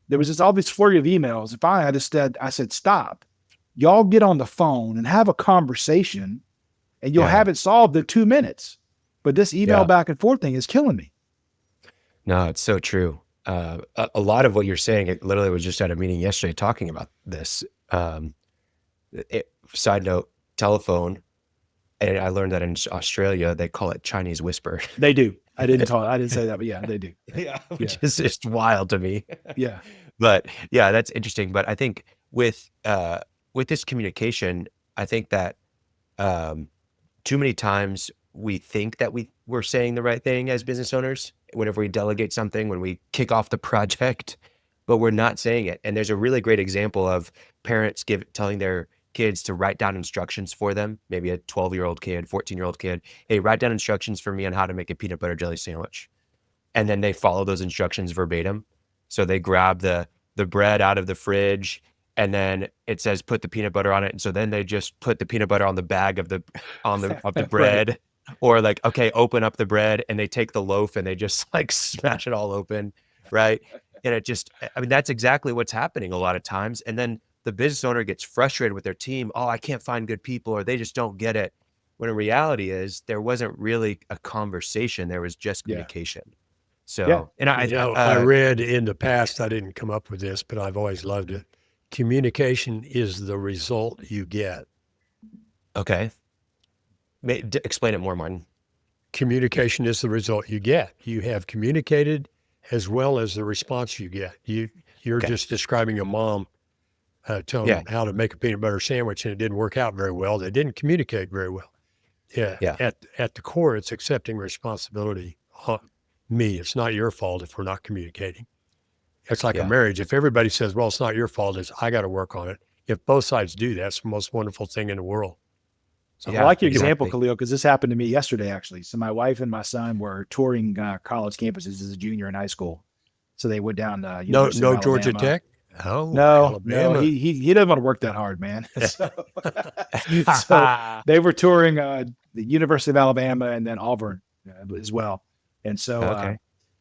There was all this flurry of emails. If I said, stop, y'all get on the phone and have a conversation and you'll have it solved in 2 minutes. But this email back and forth thing is killing me. No, it's so true. A lot of what you're saying, it literally was just at a meeting yesterday talking about this. Side note, telephone. And I learned that in Australia, they call it Chinese whisper. They do. I didn't say that, but yeah, they do. Which is just wild to me. Yeah. But yeah, that's interesting. But I think with this communication, I think that too many times we think that we're saying the right thing as business owners whenever we delegate something, when we kick off the project, but we're not saying it. And there's a really great example of parents telling their kids to write down instructions for them, maybe a 12-year-old kid, 14-year-old kid. Hey, write down instructions for me on how to make a peanut butter jelly sandwich. And then they follow those instructions verbatim. So they grab the bread out of the fridge, and then it says put the peanut butter on it. And so then they just put the peanut butter on the bag of the bread. Right. Or like, okay, open up the bread, and they take the loaf and they just like smash it all open. Right. And that's exactly what's happening a lot of times. And then the business owner gets frustrated with their team. Oh, I can't find good people, or they just don't get it. When in reality is there wasn't really a conversation. There was just communication. So, and I read in the past, I didn't come up with this, but I've always loved it. Communication is the result you get. Okay. Explain it more, Martin. Communication is the result you get. You have communicated as well as the response you get. You're just describing a mom telling them how to make a peanut butter sandwich, and it didn't work out very well. They didn't communicate very well. At the core, it's accepting responsibility. It's not your fault if we're not communicating. It's like a marriage. If everybody says, well, it's not your fault, it's I got to work on it. If both sides do that, it's the most wonderful thing in the world. So I like your example, Khalil, because this happened to me yesterday, actually. So my wife and my son were touring college campuses as a junior in high school. So they went down to University of Georgia Alabama. Tech? Oh, no, he doesn't want to work that hard, man. So they were touring the University of Alabama and then Auburn as well. And so,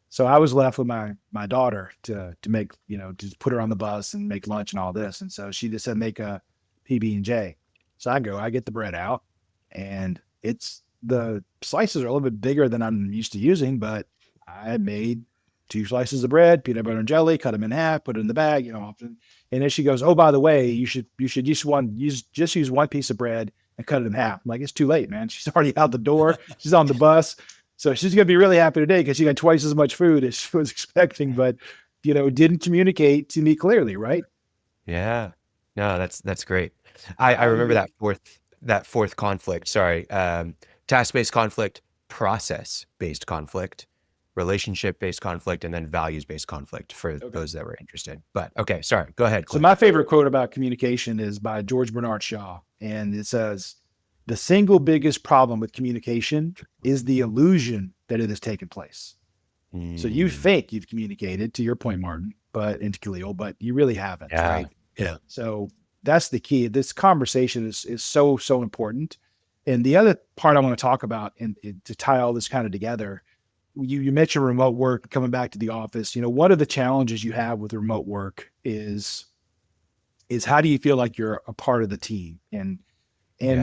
so I was left with my daughter to make, to put her on the bus and make lunch and all this. And so she just said, make a PB&J. So I get the bread out, and the slices are a little bit bigger than I'm used to using, but I made 2 slices of bread, peanut butter and jelly, cut them in half, put it in the bag, often. And then she goes, oh, by the way, you should use one piece of bread and cut it in half. I'm like, it's too late, man. She's already out the door. She's on the bus. So she's going to be really happy today because she got twice as much food as she was expecting, but, didn't communicate to me clearly. Right. Yeah. No, that's great. I remember that fourth conflict. Sorry. Task-based conflict, process-based conflict, relationship-based conflict, and then values-based conflict for those that were interested. But okay, sorry, go ahead, Clint. So my favorite quote about communication is by George Bernard Shaw. And it says, the single biggest problem with communication is the illusion that it has taken place. So you think you've communicated, to your point, Martin, and Khalil, but you really haven't, right? Yeah. So that's the key. This conversation is so important. And the other part I want to talk about, and to tie all this kind of together, you mentioned remote work, coming back to the office. One of the challenges you have with remote work is how do you feel like you're a part of the team? And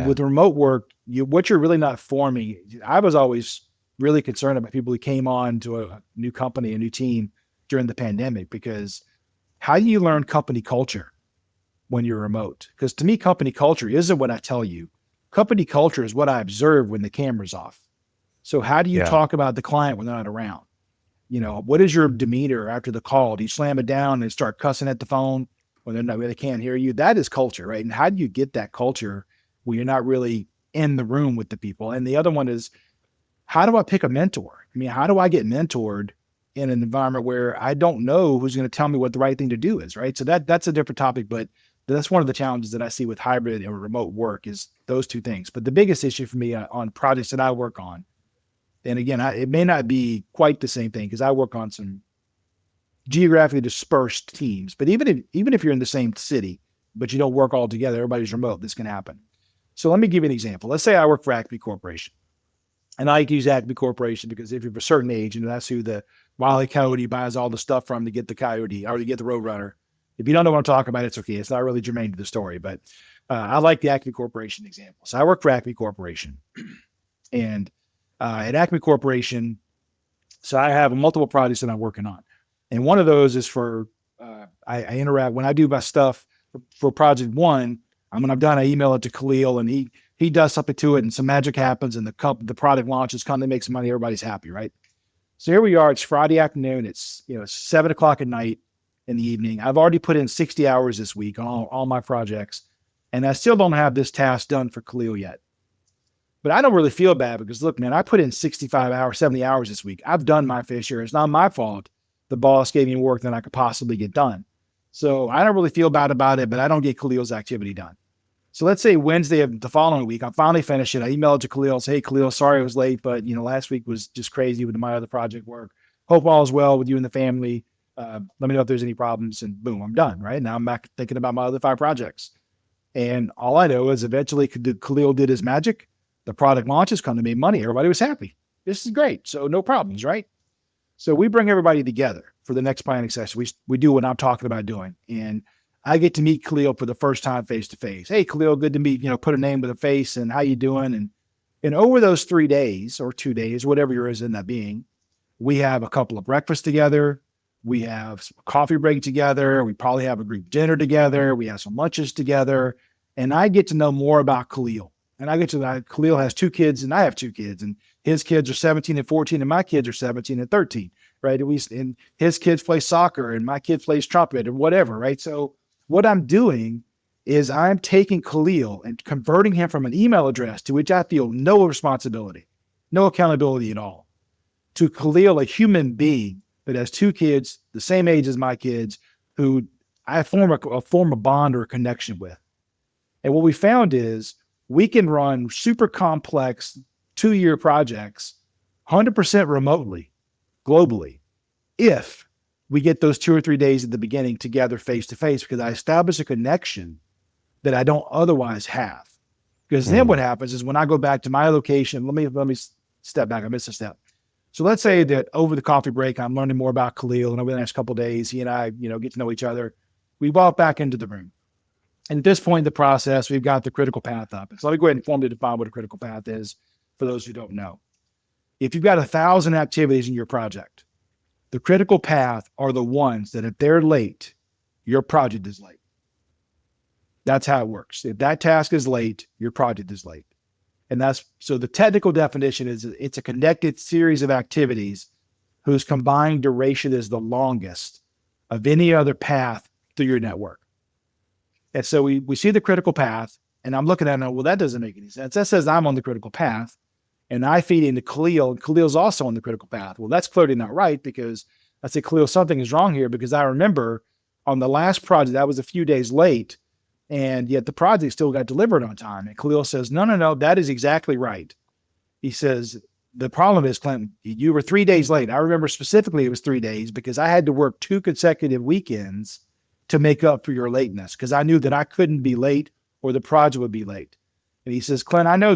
with remote work, what you're really not forming. I was always really concerned about people who came on to a new company, a new team during the pandemic, because how do you learn company culture when you're remote? Because to me, company culture isn't what I tell you. Company culture is what I observe when the camera's off. So how do you talk about the client when they're not around? What is your demeanor after the call? Do you slam it down and start cussing at the phone when they can't hear you? That is culture, right? And how do you get that culture when you're not really in the room with the people? And the other one is, how do I pick a mentor? I mean, how do I get mentored in an environment where I don't know who's going to tell me what the right thing to do is, right? So that's a different topic, but that's one of the challenges that I see with hybrid and remote work is those two things. But the biggest issue for me on projects that I work on, and again, it may not be quite the same thing because I work on some geographically dispersed teams, but even if you're in the same city, but you don't work all together, everybody's remote, this can happen. So let me give you an example. Let's say I work for Acme Corporation. And I use Acme Corporation because if you're of a certain age, that's who the Wile E. Coyote buys all the stuff from to get the Coyote or to get the Roadrunner. If you don't know what I'm talking about, it's okay. It's not really germane to the story, but I like the Acme Corporation example. So I work for Acme Corporation. And at Acme Corporation, so I have multiple projects that I'm working on. And one of those is for, I interact, when I do my stuff for project one, when I'm done, I email it to Khalil and he does something to it and some magic happens and the product launches, company makes money, everybody's happy, right? So here we are, it's Friday afternoon, it's 7:00 at night in the evening. I've already put in 60 hours this week on all my projects, and I still don't have this task done for Khalil yet. But I don't really feel bad because look, man, I put in 65 hours, 70 hours this week. I've done my fair share. It's not my fault. The boss gave me work that I could possibly get done. So I don't really feel bad about it, but I don't get Khalil's activity done. So let's say Wednesday of the following week, I finally finish it. I emailed to Khalil, say, hey, Khalil, sorry I was late, but last week was just crazy with my other project work. Hope all is well with you and the family. Let me know if there's any problems, and boom, I'm done, right? Now I'm back thinking about my other 5 projects. And all I know is eventually Khalil did his magic. The product launches come to make money. Everybody was happy. This is great. So no problems, right? So we bring everybody together for the next planning session. We do what I'm talking about doing. And I get to meet Khalil for the first time face to face. Hey, Khalil, good to meet, put a name with a face and how you doing? And over those 3 days or 2 days, whatever yours end up being, we have a couple of breakfasts together. We have some coffee break together. We probably have a group dinner together. We have some lunches together. And I get to know more about Khalil. And I get to know Khalil has 2 kids and I have 2 kids. And his kids are 17 and 14 and my kids are 17 and 13, right? And his kids play soccer and my kid plays trumpet or whatever, right? So what I'm doing is I'm taking Khalil and converting him from an email address to which I feel no responsibility, no accountability at all, to Khalil, a human being that has 2 kids, the same age as my kids, who I form a bond or a connection with. And what we found is we can run super complex 2-year projects 100% remotely, globally, if we get those 2 or 3 days at the beginning together face to face, because I establish a connection that I don't otherwise have. Because then what happens is when I go back to my location, let me step back. I missed a step. So let's say that over the coffee break, I'm learning more about Khalil, and over the next couple of days, he and I, get to know each other. We walk back into the room. And at this point in the process, we've got the critical path up. And so let me go ahead and formally define what a critical path is for those who don't know. If you've got 1,000 activities in your project, the critical path are the ones that if they're late, your project is late. That's how it works. If that task is late, your project is late. And so the technical definition is it's a connected series of activities whose combined duration is the longest of any other path through your network. And so we see the critical path, and I'm looking at it, well, that doesn't make any sense. That says I'm on the critical path, and I feed into Khalil, and Khalil's also on the critical path. Well, that's clearly not right, because I say, Khalil, something is wrong here, because I remember on the last project, I was a few days late, And yet the project still got delivered on time. And Khalil says, no, that is exactly right. He says, the problem is, Clint, you were 3 days late. I remember specifically it was 3 days because I had to work 2 consecutive weekends to make up for your lateness because I knew that I couldn't be late or the project would be late. And he says, Clint, I know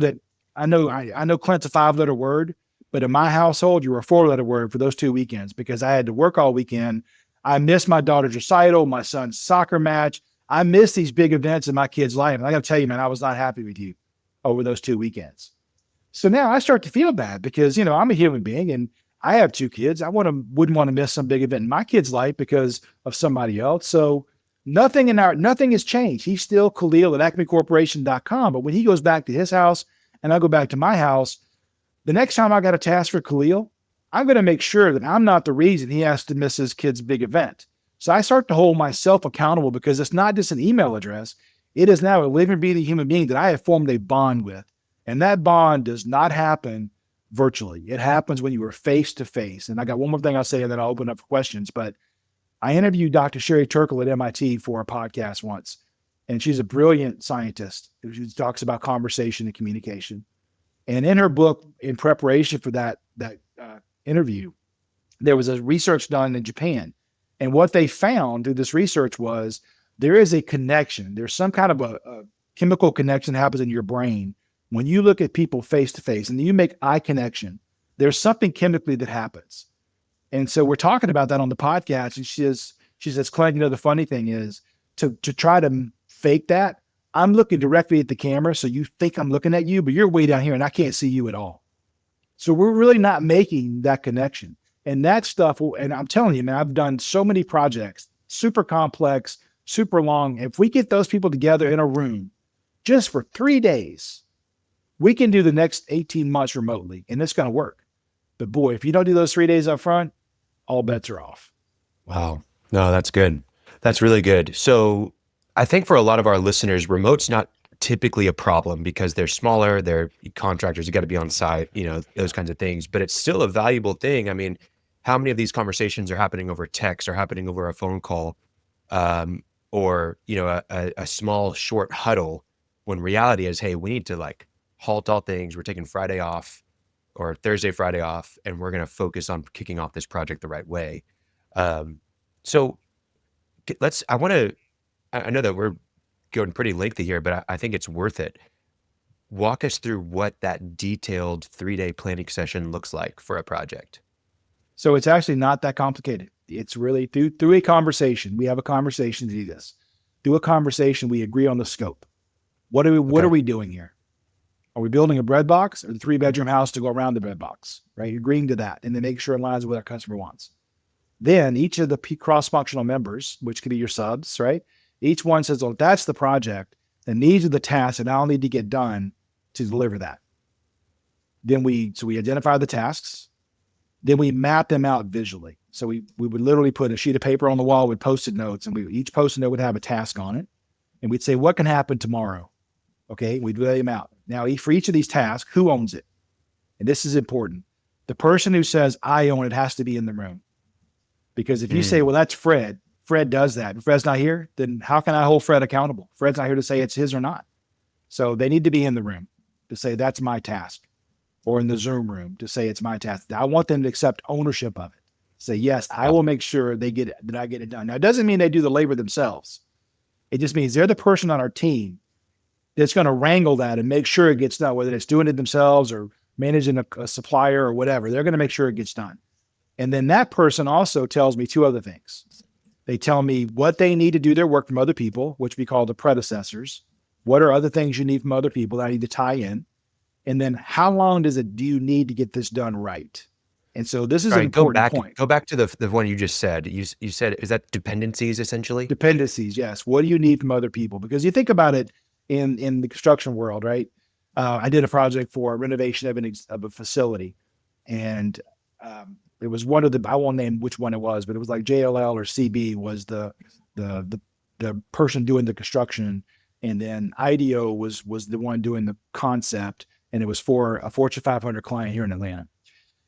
Clint's a 5-letter word, but in my household, you were a 4-letter word for those 2 weekends because I had to work all weekend. I missed my daughter's recital, my son's soccer match. I missed these big events in my kid's life. And I got to tell you, man, I was not happy with you over those 2 weekends. So now I start to feel bad because, I'm a human being and I have 2 kids. I wouldn't want to miss some big event in my kid's life because of somebody else. So nothing has changed. He's still Khalil at acmecorporation.com. But when he goes back to his house and I go back to my house, the next time I got a task for Khalil, I'm going to make sure that I'm not the reason he has to miss his kid's big event. So I start to hold myself accountable because it's not just an email address. It is now a living, breathing human being that I have formed a bond with. And that bond does not happen virtually. It happens when you are face to face. And I got one more thing I'll say and then I'll open up for questions. But I interviewed Dr. Sherry Turkle at MIT for a podcast once. And she's a brilliant scientist. She talks about conversation and communication. And in her book, in preparation for that interview, there was a research done in Japan. And what they found through this research was there is a connection. There's some kind of a chemical connection that happens in your brain when you look at people face to face and you make eye connection. There's something chemically that happens. And so we're talking about that on the podcast. And she says, Clint, the funny thing is to try to fake that, I'm looking directly at the camera. So you think I'm looking at you, but you're way down here and I can't see you at all. So we're really not making that connection. And that stuff, and I'm telling you, man, I've done so many projects, super complex, super long. If we get those people together in a room just for 3 days, we can do the next 18 months remotely and it's going to work. But boy, if you don't do those 3 days up front, all bets are off. Wow. No, that's good. That's really good. So I think for a lot of our listeners, remote's not typically a problem because they're smaller, they're contractors, you got to be on site, those kinds of things, but it's still a valuable thing. I mean, how many of these conversations are happening over text or happening over a phone call, or, a small short huddle when reality is, hey, we need to halt all things. We're taking Friday off or Thursday, Friday off, and we're going to focus on kicking off this project the right way. So I know that we're going pretty lengthy here, but I think it's worth it. Walk us through what that detailed 3-day planning session looks like for a project. So it's actually not that complicated. It's really through a conversation. We have a conversation to do this. Through a conversation, we agree on the scope. What are we doing here? Are we building a bread box or the 3-bedroom house to go around the bread box, right? Agreeing to that and then make sure it aligns with what our customer wants. Then each of the cross-functional members, which could be your subs, right? Each one says, well, that's the project, and these are the tasks that I'll need to get done to deliver that. Then we identify the tasks. Then we map them out visually. So we would literally put a sheet of paper on the wall with Post-it notes, and each Post-it note would have a task on it. And we'd say, what can happen tomorrow? Okay, we'd lay them out. Now, for each of these tasks, who owns it? And this is important. The person who says, I own it, has to be in the room. Because if you say, well, that's Fred does that. If Fred's not here, then how can I hold Fred accountable? Fred's not here to say it's his or not. So they need to be in the room to say that's my task, or in the Zoom room to say it's my task. I want them to accept ownership of it. Say, yes, I will make sure that I get it done. Now, it doesn't mean they do the labor themselves. It just means they're the person on our team that's going to wrangle that and make sure it gets done, whether it's doing it themselves or managing a supplier or whatever. They're going to make sure it gets done. And then that person also tells me 2 other things. They tell me what they need to do their work from other people, which we call the predecessors. What are other things you need from other people that I need to tie in? And then how long do you need to get this done right? And so this is an important point. Go back to the one you just said. You said, is that dependencies essentially? Dependencies, yes. What do you need from other people? Because you think about it in the construction world, right? I did a project for a renovation of a facility. And it was one of I won't name which one it was, but it was like JLL or CB was the person doing the construction. And then IDEO was the one doing the concept. And it was for a Fortune 500 client here in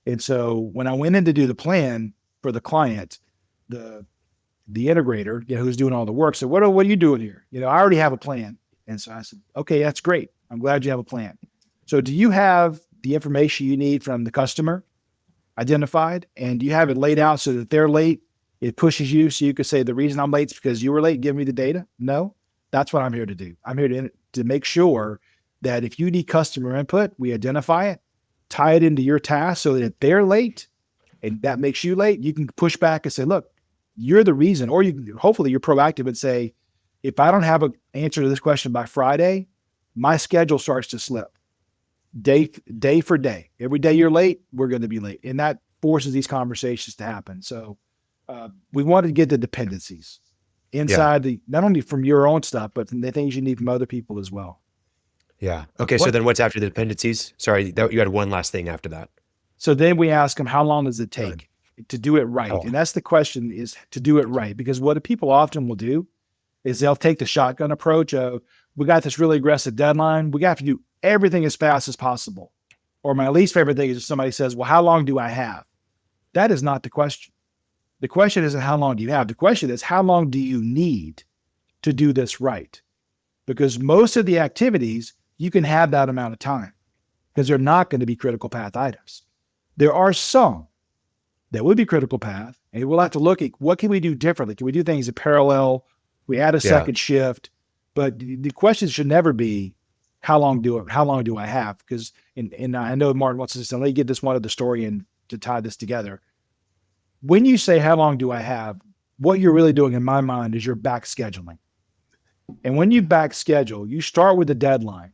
And so when I went in to do the plan for the client, the the integrator, who's doing all the work, said, what are you doing here? I already have a plan. And so I said, okay, that's great. I'm glad you have a plan. So do you have the information you need from the customer identified? And do you have it laid out so that they're late? It pushes you so you could say, the reason I'm late is because you were late. Give me the data. No, that's what I'm here to do. I'm here to make sure that if you need customer input, we identify it, tie it into your task so that if they're late and that makes you late, you can push back and say, look, you're the reason, or hopefully you're proactive and say, if I don't have an answer to this question by Friday, my schedule starts to slip day for day. Every day you're late, we're going to be late. And that forces these conversations to happen. So we want to get the dependencies inside not only from your own stuff, but from the things you need from other people as well. Yeah. Okay. So then what's after the dependencies? Sorry, you had one last thing after that. So then we ask them, how long does it take to do it right? And that's the question, is to do it right. Because what people often will do is they'll take the shotgun approach of, we got this really aggressive deadline. We got to do everything as fast as possible. Or my least favorite thing is if somebody says, well, how long do I have? That is not the question. The question isn't how long do you have? The question is, how long do you need to do this right? Because most of the activities, you can have that amount of time because they're not going to be critical path items. There are some that would be critical path, and we'll have to look at what can we do differently. Can we do things in parallel? We add a second shift, but the question should never be, how long do I have? Because, and I know Martin wants to say, let me get this one other story in to tie this together. When you say, how long do I have? What you're really doing in my mind is you're back scheduling. And when you back schedule, you start with a deadline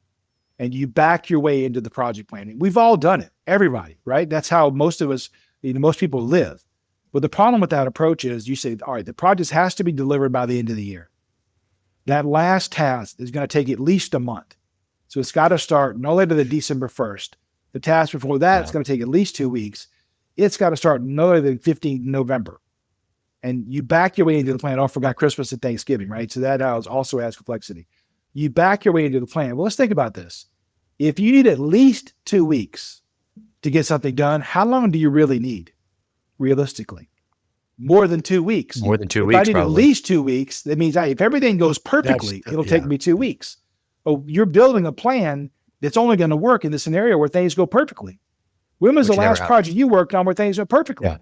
and you back your way into the project planning. We've all done it, everybody, right? That's how most of us, most people live. But the problem with that approach is you say, all right, the project has to be delivered by the end of the year. That last task is going to take at least a month. So it's got to start no later than December 1st. The task before that, it's going to take at least 2 weeks. It's got to start no later than 15th November. And you back your way into the plan. Oh, I forgot Christmas and Thanksgiving, right? So that also adds complexity. You back your way into the plan. Well, let's think about this. If you need at least 2 weeks to get something done, how long do you really need, realistically? More than 2 weeks. More than 2 if weeks, I need probably. at least 2 weeks, that means if everything goes perfectly, it'll take me 2 weeks. Oh, you're building a plan that's only going to work in the scenario where things go perfectly. When was the last project you worked on where things went perfectly? Yeah.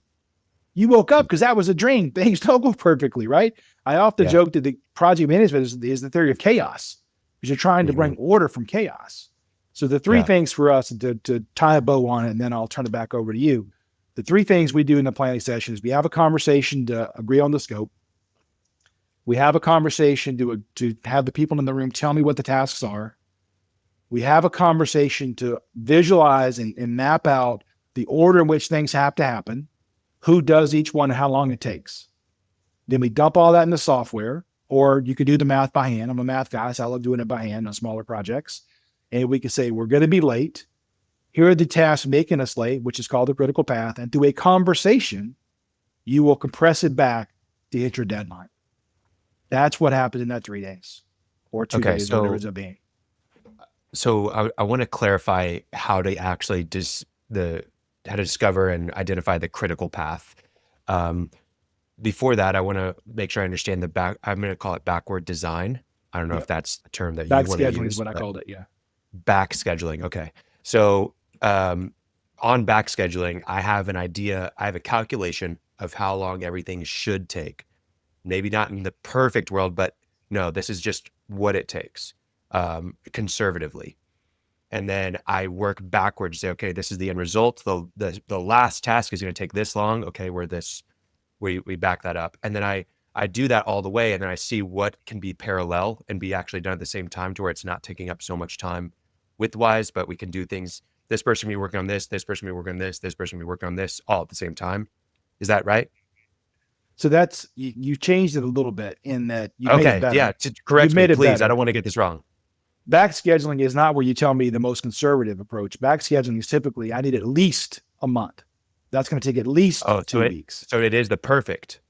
You woke up because that was a dream. Things don't go perfectly, right? I often joke that the project management is the theory of chaos, because you're trying to bring order from chaos. So the three things for us to tie a bow on it, and then I'll turn it back over to you. The three things we do in the planning session is we have a conversation to agree on the scope. We have a conversation to have the people in the room tell me what the tasks are. We have a conversation to visualize and map out the order in which things have to happen, who does each one, and how long it takes. Then we dump all that in the software, or you could do the math by hand. I'm a math guy, so I love doing it by hand on smaller projects. And we can say, we're going to be late. Here are the tasks making us late, which is called the critical path. And through a conversation, you will compress it back to hit your deadline. That's what happened in that 3 days or 2 days, whatever it ends up being. So I want to clarify how to actually how to discover and identify the critical path. Before that, I want to make sure I understand I'm going to call it backward design. I don't know if that's a term that you want to use. Back scheduling is what I called it, yeah. Back scheduling, okay. So on back scheduling, I have an idea, I have a calculation of how long everything should take. Maybe not in the perfect world, but no, this is just what it takes, conservatively. And then I work backwards, say, okay, this is the end result. The last task is going to take this long. Okay, we back that up. And then I do that all the way, and then I see what can be parallel and be actually done at the same time, to where it's not taking up so much time width-wise, but we can do things. This person be working on this person be working on this person be working on this, all at the same time. Is that right? So that's, you changed it a little bit in that you made it better. Yeah, correct me, please. I don't want to get this wrong. Back scheduling is not where you tell me the most conservative approach. Back scheduling is typically, I need at least a month. That's going to take at least 2 weeks. So it is the perfect.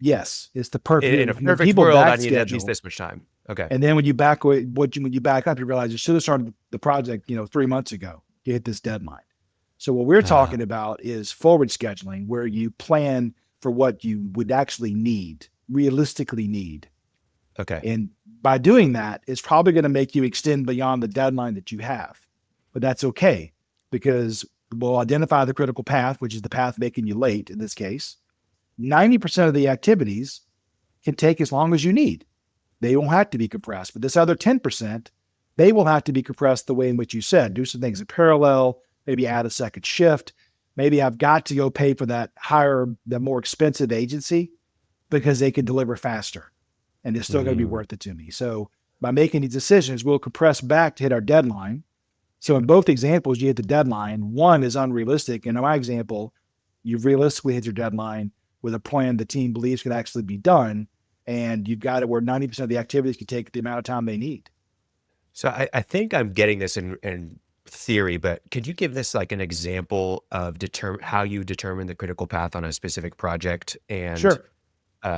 Yes, it's the perfect. In a perfect world, I need at least this much time. Okay. And then when you back up, you realize you should have started the project, 3 months ago to hit this deadline. So what we're talking about is forward scheduling, where you plan for what you would actually need realistically need. Okay. And by doing that, it's probably going to make you extend beyond the deadline that you have. But that's okay, because we'll identify the critical path, which is the path making you late in this case. 90% of the activities can take as long as you need. They won't have to be compressed. But this other 10%, they will have to be compressed the way in which you said. Do some things in parallel, maybe add a second shift. Maybe I've got to go pay for that more expensive agency because they can deliver faster. And it's still going to be worth it to me. So by making these decisions, we'll compress back to hit our deadline. So in both examples, you hit the deadline. One is unrealistic. And in my example, you've realistically hit your deadline with a plan the team believes can actually be done. And you've got it where 90% of the activities can take the amount of time they need. So I think I'm getting this in theory, but could you give this like an example of how you determine the critical path on a specific project and Sure.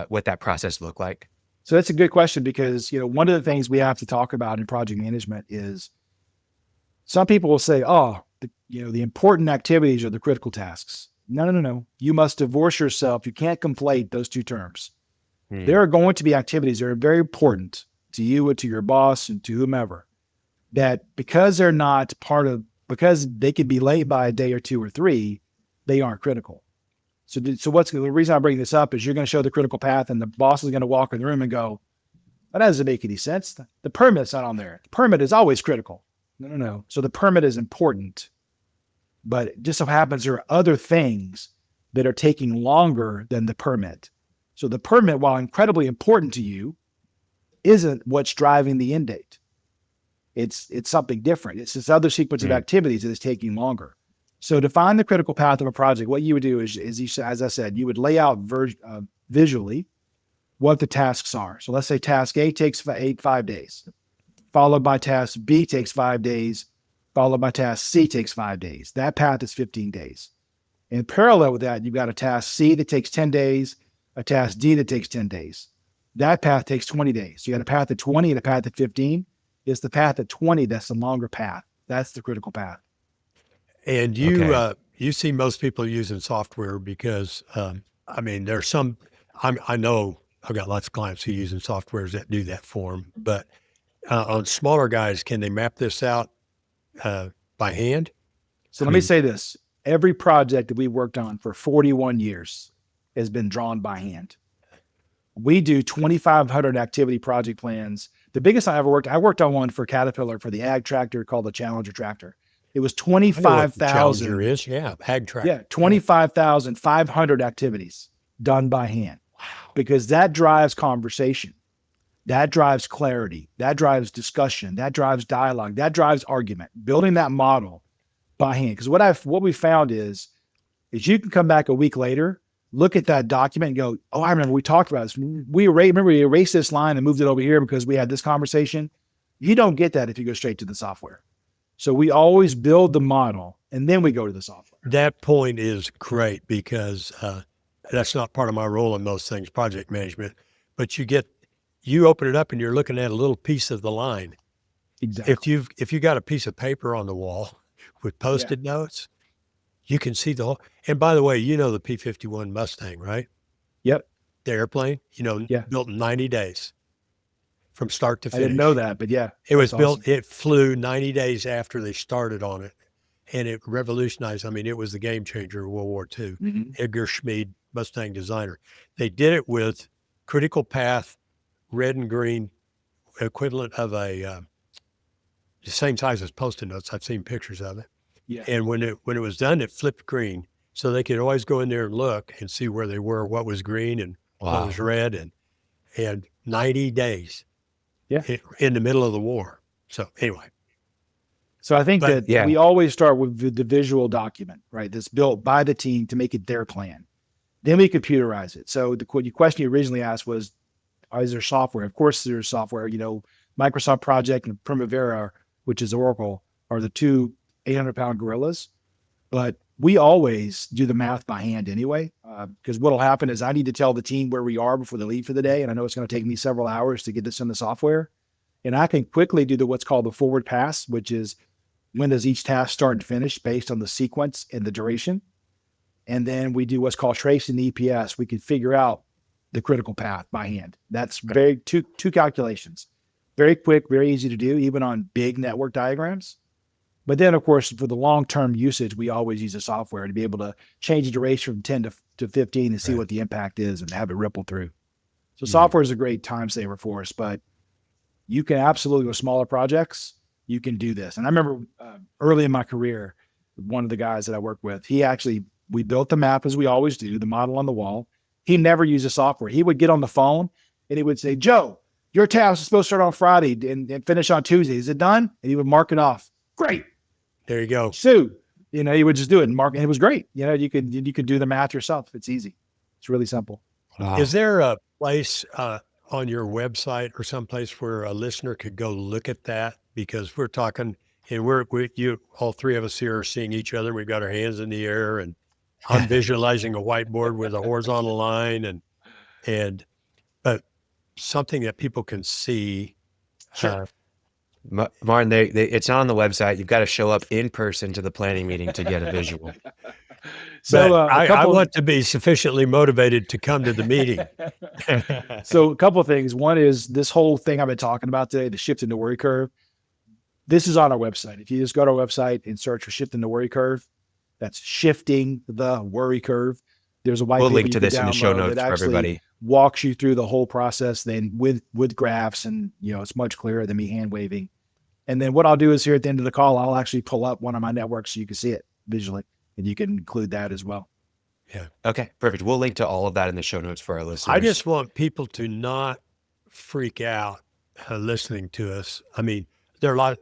What that process looked like? So that's a good question, because, one of the things we have to talk about in project management is some people will say, the important activities are the critical tasks. No. You must divorce yourself. You can't conflate those two terms. There are going to be activities that are very important to you and to your boss and to whomever, that because they could be late by a day or two or three, they aren't critical. So the reason I bring this up is you're going to show the critical path and the boss is going to walk in the room and go, that doesn't make any sense. The permit's not on there. The permit is always critical. No. So the permit is important, but it just so happens there are other things that are taking longer than the permit. So the permit, while incredibly important to you, isn't what's driving the end date. It's something different. It's this other sequence of activities that is taking longer. So to find the critical path of a project, what you would do is as I said, you would lay out visually what the tasks are. So let's say task A takes 5 days, followed by task B takes 5 days, followed by task C takes 5 days. That path is 15 days. In parallel with that, you've got a task C that takes 10 days, a task D that takes 10 days. That path takes 20 days. So you got a path at 20 and a path at 15. It's the path at 20 that's the longer path. That's the critical path. And you see most people using software because, there's some, I know I've got lots of clients who are using softwares that do that for them, but on smaller guys, can they map this out by hand? So let me say this. Every project that we worked on for 41 years has been drawn by hand. We do 2,500 activity project plans. The biggest I worked on one for Caterpillar for the ag tractor called the Challenger tractor. It was 25,000. Challenger is, ag tractor. Yeah, 25,500 activities done by hand. Wow. Because that drives conversation. That drives clarity. That drives discussion. That drives dialogue. That drives argument. Building that model by hand. Because what we found is you can come back a week later, look at that document and go, I remember we talked about this. We erased this line and moved it over here because we had this conversation. You don't get that if you go straight to the software. So we always build the model and then we go to the software. That point is great because that's not part of my role in most things, project management, but you open it up and you're looking at a little piece of the line. Exactly. If you got a piece of paper on the wall with Post-it notes, you can see the whole, and by the way, the P-51 Mustang, right? Yep. The airplane, built in 90 days from start to finish. I didn't know that, but yeah. It was built, awesome. It flew 90 days after they started on it, and it revolutionized. It was the game changer of World War II. Mm-hmm. Edgar Schmid, Mustang designer. They did it with critical path, red and green, equivalent of the same size as Post-it notes. I've seen pictures of it. Yeah. And when it was done, it flipped green. So they could always go in there and look and see where they were, what was green and what was red, and 90 days in the middle of the war. So anyway. So I think we always start with the visual document, right? That's built by the team to make it their plan. Then we computerize it. So the question you originally asked was, is there software? Of course there's software. Microsoft Project and Primavera, which is Oracle, are the two 800-pound gorillas. But we always do the math by hand anyway, because what'll happen is I need to tell the team where we are before they leave for the day. And I know it's going to take me several hours to get this in the software. And I can quickly do what's called the forward pass, which is when does each task start and finish based on the sequence and the duration. And then we do what's called tracing the EPS. We can figure out the critical path by hand. That's very two calculations, very quick, very easy to do, even on big network diagrams. But then, of course, for the long-term usage, we always use the software to be able to change the duration from 10 to 15 and see what the impact is and have it ripple through. So software is a great time saver for us, but you can absolutely, with smaller projects, you can do this. And I remember early in my career, one of the guys that I worked with, we built the map as we always do, the model on the wall. He never used the software. He would get on the phone and he would say, Joe, your task is supposed to start on Friday and finish on Tuesday. Is it done? And he would mark it off. Great. There you go. Sue, he would just do it and mark it. It was great. You could do the math yourself. It's easy. It's really simple. Wow. Is there a place on your website or someplace where a listener could go look at that? Because we're talking, and you, all three of us here are seeing each other. We've got our hands in the air, and I'm visualizing a whiteboard with a horizontal line, but something that people can see. Sure. Martin, it's not on the website. You've got to show up in person to the planning meeting to get a visual. So I want to be sufficiently motivated to come to the meeting. So a couple of things. One is this whole thing I've been talking about today, the shift in the worry curve. This is on our website. If you just go to our website and search for shifting the worry curve, that's shifting the worry curve. There's a white paper. We'll link to this in the show notes for everybody. Walks you through the whole process, then with graphs, and it's much clearer than me hand waving. And then what I'll do is here at the end of the call, I'll actually pull up one of my networks so you can see it visually, and you can include that as well. Yeah. Okay, perfect. We'll link to all of that in the show notes for our listeners. I just want people to not freak out listening to us. I mean, there are a lot of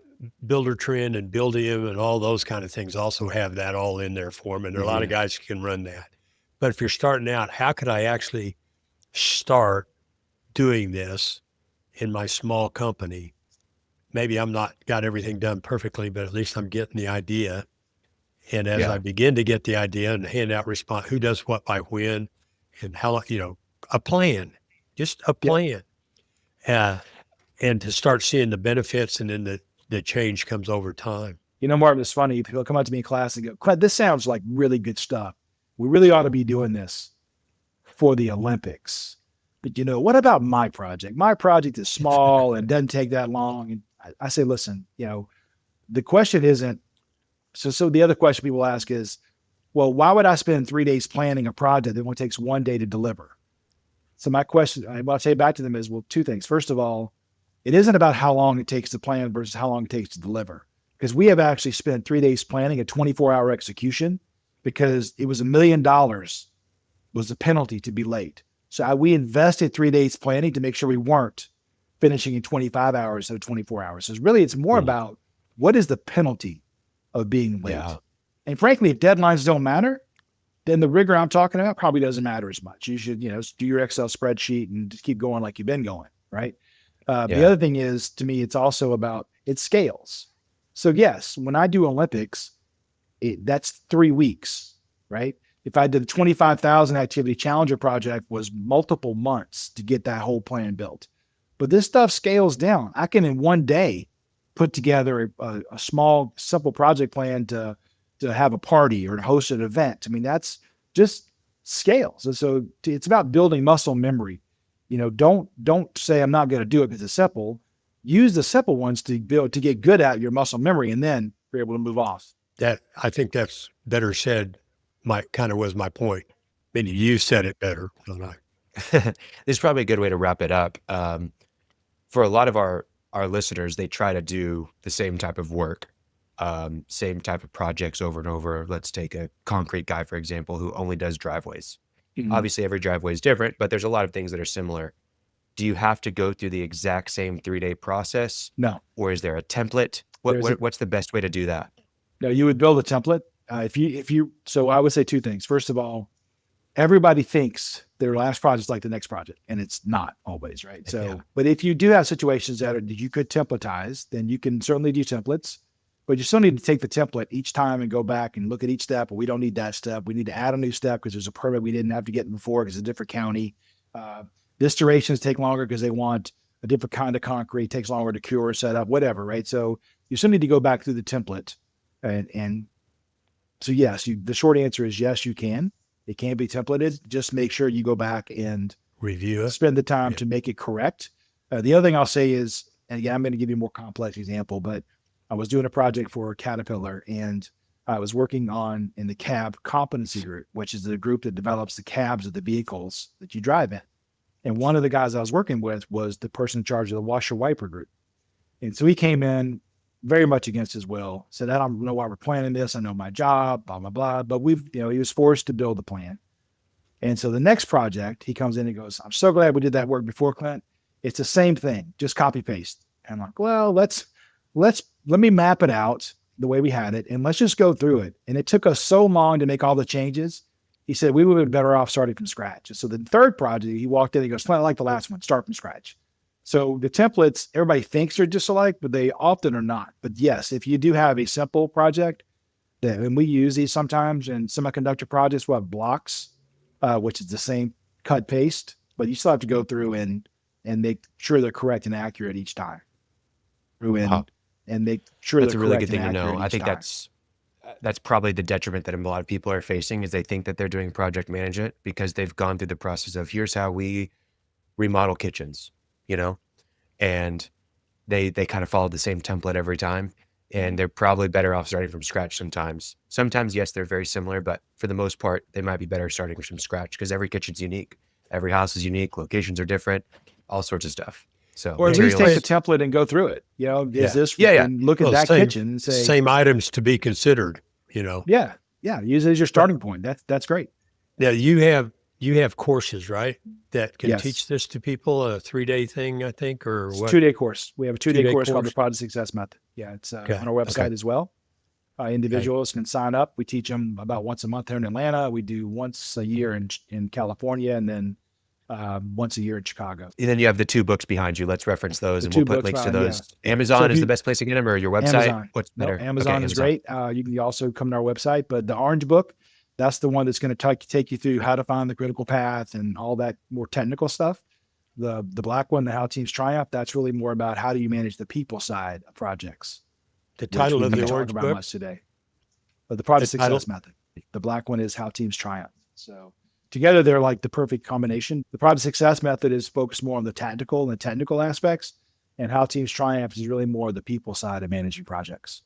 Builder Trend and Buildium and all those kind of things also have that all in there for them. And there are a lot of guys who can run that. But if you're starting out, how could I actually start doing this in my small company? Maybe I'm not got everything done perfectly, but at least I'm getting the idea. And as I begin to get the idea and hand out response, who does what by when and how, a plan, just a plan. And to start seeing the benefits, and then the change comes over time. Martin, it's funny. People come up to me in class and go, Clint, this sounds like really good stuff. We really ought to be doing this for the Olympics. But what about my project? My project is small and doesn't take that long. And I say, listen, the question isn't, so the other question people ask is, well, why would I spend 3 days planning a project that only takes 1 day to deliver? So my question, what I'll say back to them is, well, two things. First of all, it isn't about how long it takes to plan versus how long it takes to deliver. Because we have actually spent 3 days planning a 24-hour execution because it was $1 million was the penalty to be late. So we invested 3 days planning to make sure we weren't finishing in 25 hours instead of 24 hours. So it's more about what is the penalty of being late. Yeah. And frankly, if deadlines don't matter, then the rigor I'm talking about probably doesn't matter as much. You should, do your Excel spreadsheet and just keep going like you've been going, right? The other thing is, to me, it's also about, it scales. So yes, when I do Olympics, that's 3 weeks, right? If I did the 25,000 activity Challenger project, was multiple months to get that whole plan built. But this stuff scales down. I can in 1 day put together a small, simple project plan to have a party or to host an event. I mean, that's just scales. And so it's about building muscle memory. Don't say I'm not going to do it because it's simple. Use the simple ones to get good at your muscle memory, and then you're able to move off. I think that's better said. Was my point. Meaning you said it better than I. This is probably a good way to wrap it up. For a lot of our listeners, they try to do the same type of work, same type of projects over and over. Let's take a concrete guy, for example, who only does driveways. Mm-hmm. Obviously, every driveway is different, but there's a lot of things that are similar. Do you have to go through the exact same 3-day process? No. Or is there a template? What's the best way to do that? No, you would build a template. So I would say two things. First of all, everybody thinks their last project is like the next project, and it's not always, right? So, But if you do have situations that you could templatize, then you can certainly do templates, but you still need to take the template each time and go back and look at each step. Well, we don't need that step. We need to add a new step because there's a permit we didn't have to get before because it's a different county. This durations take longer because they want a different kind of concrete, takes longer to cure or set up, whatever, right? So you still need to go back through the template. And so yes, the short answer is yes, you can. It can be templated. Just make sure you go back and Review it. spend the time to make it correct. The other thing I'll say is, and again, I'm going to give you a more complex example, but I was doing a project for Caterpillar, and I was working in the cab competency group, which is the group that develops the cabs of the vehicles that you drive in. And one of the guys I was working with was the person in charge of the washer wiper group. And so he came in very much against his will, said, I don't know why we're planning this. I know my job, blah, blah, blah. But he was forced to build the plan. And so the next project, he comes in and goes, I'm so glad we did that work before, Clint. It's the same thing, just copy paste. And I'm like, well, let me map it out the way we had it, and let's just go through it. And it took us so long to make all the changes. He said we would have been better off starting from scratch. And so the third project, he walked in, he goes, Clint, I like the last one, start from scratch. So the templates, everybody thinks they're just alike, but they often are not. But yes, if you do have a simple project, and we use these sometimes in semiconductor projects, we'll have blocks, which is the same cut paste, but you still have to go through and make sure they're correct and accurate each time. And make sure That's a they're really correct good thing to and know. accurate I each think time. that's probably the detriment that a lot of people are facing, is they think that they're doing project management because they've gone through the process of here's how we remodel kitchens, and they kind of follow the same template every time, and they're probably better off starting from scratch sometimes. Sometimes, yes, they're very similar, but for the most part, they might be better starting from scratch because every kitchen's unique. Every house is unique. Locations are different, all sorts of stuff. So, Or at least materials- take the template and go through it. Is this, Yeah. and look at Well, that same- kitchen and say, Same items to be considered, yeah, use it as your starting point. That's great. Now you have courses, right? That can Yes. teach this to people, a 3-day thing, I think, or It's a what? 2-day course. We have a 2-day 2-day course called the course? Project Success Method. Yeah, it's Okay. on our website Okay. as well. Individuals can sign up. We teach them about once a month here in Atlanta. We do once a year in California, and then once a year in Chicago. And then you have the 2 books behind you. Let's reference those, The and 2 we'll put books links to behind, those. yeah. Amazon So if is you- the best place to get them, or your website? Amazon. What's No, better? Amazon Okay, is great. You can also come to our website, but the orange book, that's the one that's going to take you through how to find the critical path and all that more technical stuff. The black one, the How Teams Triumph, that's really more about how do you manage the people side of projects. The which title we of didn't the talk orange about book? much today. But the Project The title? Success Method. The black one is How Teams Triumph. So together they're like the perfect combination. The Project Success Method is focused more on the tactical and the technical aspects, and How Teams Triumph is really more the people side of managing projects.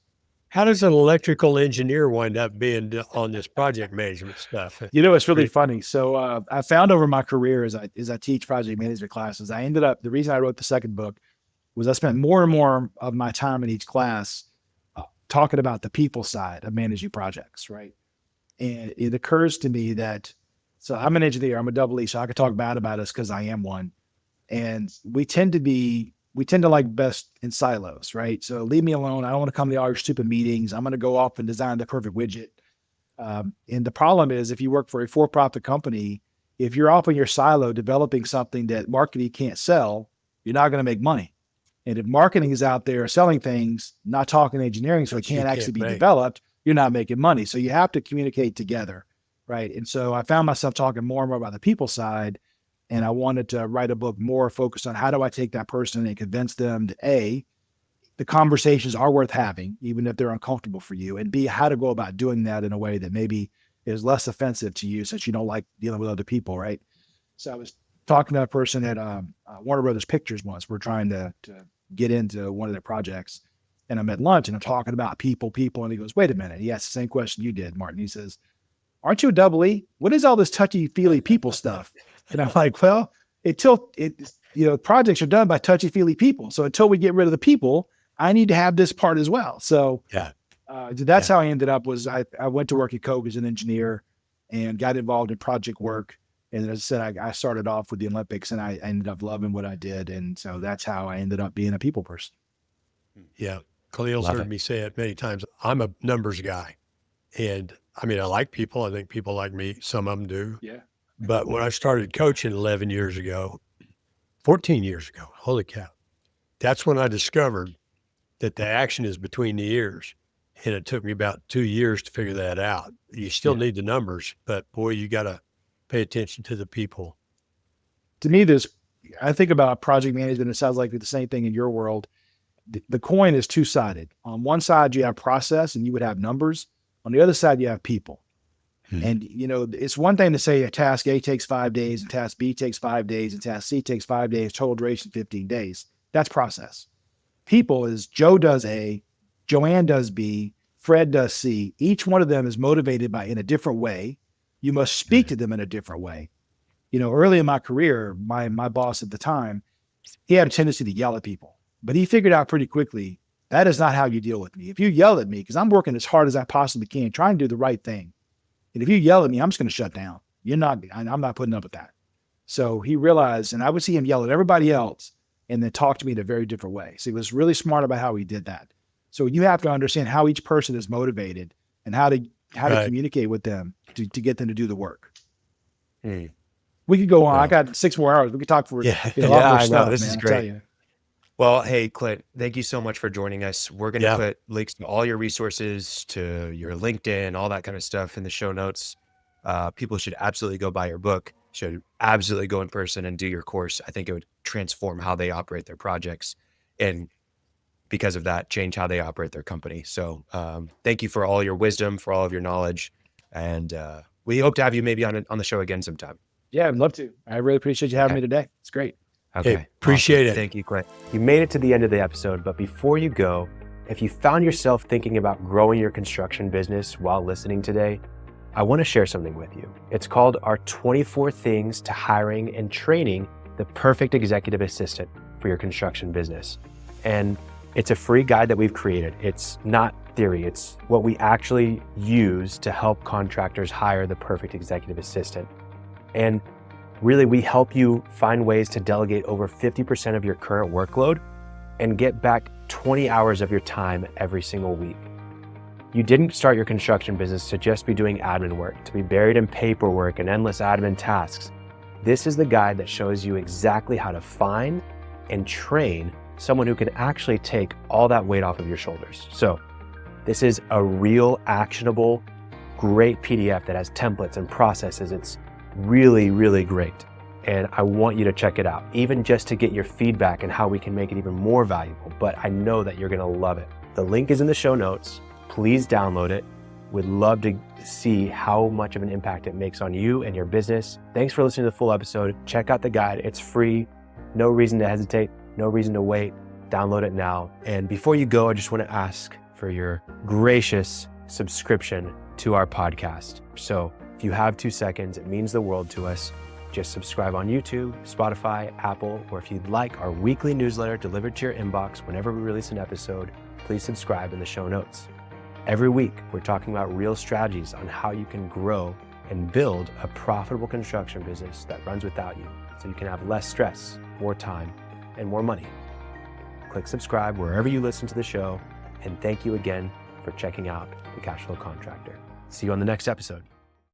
How does an electrical engineer wind up being on this project management stuff? It's really funny. So I found over my career as I teach project management classes, the reason I wrote the second book was I spent more and more of my time in each class talking about the people side of managing projects, right? And it occurs to me that, so I'm an engineer, I'm a double E, so I could talk bad about us because I am one. And we tend to like best in silos, right? So leave me alone. I don't want to come to all your stupid meetings. I'm going to go off and design the perfect widget. And the problem is, if you work for a for-profit company, if you're off in your silo developing something that marketing can't sell, you're not going to make money. And if marketing is out there selling things, not talking engineering, so it can't actually be developed, you're not making money. So you have to communicate together, right? And so I found myself talking more and more about the people side, and I wanted to write a book more focused on how do I take that person and convince them that A, the conversations are worth having, even if they're uncomfortable for you, and B, how to go about doing that in a way that maybe is less offensive to you since you don't like dealing with other people, right? So I was talking to a person at Warner Brothers Pictures once. We're trying to get into one of their projects, and I'm at lunch and I'm talking about people, and he goes, wait a minute. He asked the same question you did, Martin. He says, aren't you a double E? What is all this touchy-feely people stuff? And I'm like, well, projects are done by touchy-feely people. So until we get rid of the people, I need to have this part as well. So that's how I ended up. Was I went to work at Coke as an engineer and got involved in project work. And as I said, I started off with the Olympics, and I ended up loving what I did. And so that's how I ended up being a people person. Yeah. Khalil's heard me say it many times. I'm a numbers guy. And I mean, I like people. I think people like me. Some of them do. Yeah. But when I started coaching 14 years ago, holy cow, that's when I discovered that the action is between the ears. And it took me about 2 years to figure that out. You still need the numbers, but boy, you got to pay attention to the people. To me, I think about project management. It sounds like the same thing in your world. The coin is two-sided. On one side, you have process and you would have numbers. On the other side, you have people. And, it's one thing to say a task A takes 5 days and task B takes 5 days and task C takes 5 days, total duration 15 days. That's process. People is Joe does A, Joanne does B, Fred does C. Each one of them is motivated in a different way. You must speak to them in a different way. Early in my career, my boss at the time, he had a tendency to yell at people, but he figured out pretty quickly, that is not how you deal with me. If you yell at me, because I'm working as hard as I possibly can, trying to do the right thing. And if you yell at me, I'm just going to shut down. I'm not putting up with that. So he realized, and I would see him yell at everybody else and then talk to me in a very different way. So he was really smart about how he did that. So you have to understand how each person is motivated and how to communicate with them to get them to do the work. We could go on. I got 6 more hours. We could talk for a lot more I stuff. know. This man, is I'll tell great. you. Well, hey, Clint, thank you so much for joining us. We're going to Yeah. put links to all your resources, to your LinkedIn, all that kind of stuff in the show notes. People should absolutely go buy your book, should absolutely go in person and do your course. I think it would transform how they operate their projects, and because of that, change how they operate their company. So thank you for all your wisdom, for all of your knowledge. And we hope to have you maybe on the show again sometime. Yeah, I'd love to. I really appreciate you having me today. It's great. Okay. Hey, appreciate it. Thank you, Clint. You made it to the end of the episode, but before you go, if you found yourself thinking about growing your construction business while listening today, I want to share something with you. It's called our 24 Things to Hiring and Training the Perfect Executive Assistant for Your Construction Business. And it's a free guide that we've created. It's not theory. It's what we actually use to help contractors hire the perfect executive assistant. And really, we help you find ways to delegate over 50% of your current workload and get back 20 hours of your time every single week. You didn't start your construction business to just be doing admin work, to be buried in paperwork and endless admin tasks. This is the guide that shows you exactly how to find and train someone who can actually take all that weight off of your shoulders. So this is a real actionable, great PDF that has templates and processes. It's really, really great. And I want you to check it out, even just to get your feedback and how we can make it even more valuable. But I know that you're gonna love it. The link is in the show notes. Please download it. We'd love to see how much of an impact it makes on you and your business. Thanks for listening to the full episode. Check out the guide. It's free. No reason to hesitate. No reason to wait. Download it now. And before you go, I just want to ask for your gracious subscription to our podcast. So if you have 2 seconds, it means the world to us. Just subscribe on YouTube, Spotify, Apple, or if you'd like our weekly newsletter delivered to your inbox whenever we release an episode, please subscribe in the show notes. Every week, we're talking about real strategies on how you can grow and build a profitable construction business that runs without you, so you can have less stress, more time, and more money. Click subscribe wherever you listen to the show, and thank you again for checking out the Cashflow Contractor. See you on the next episode.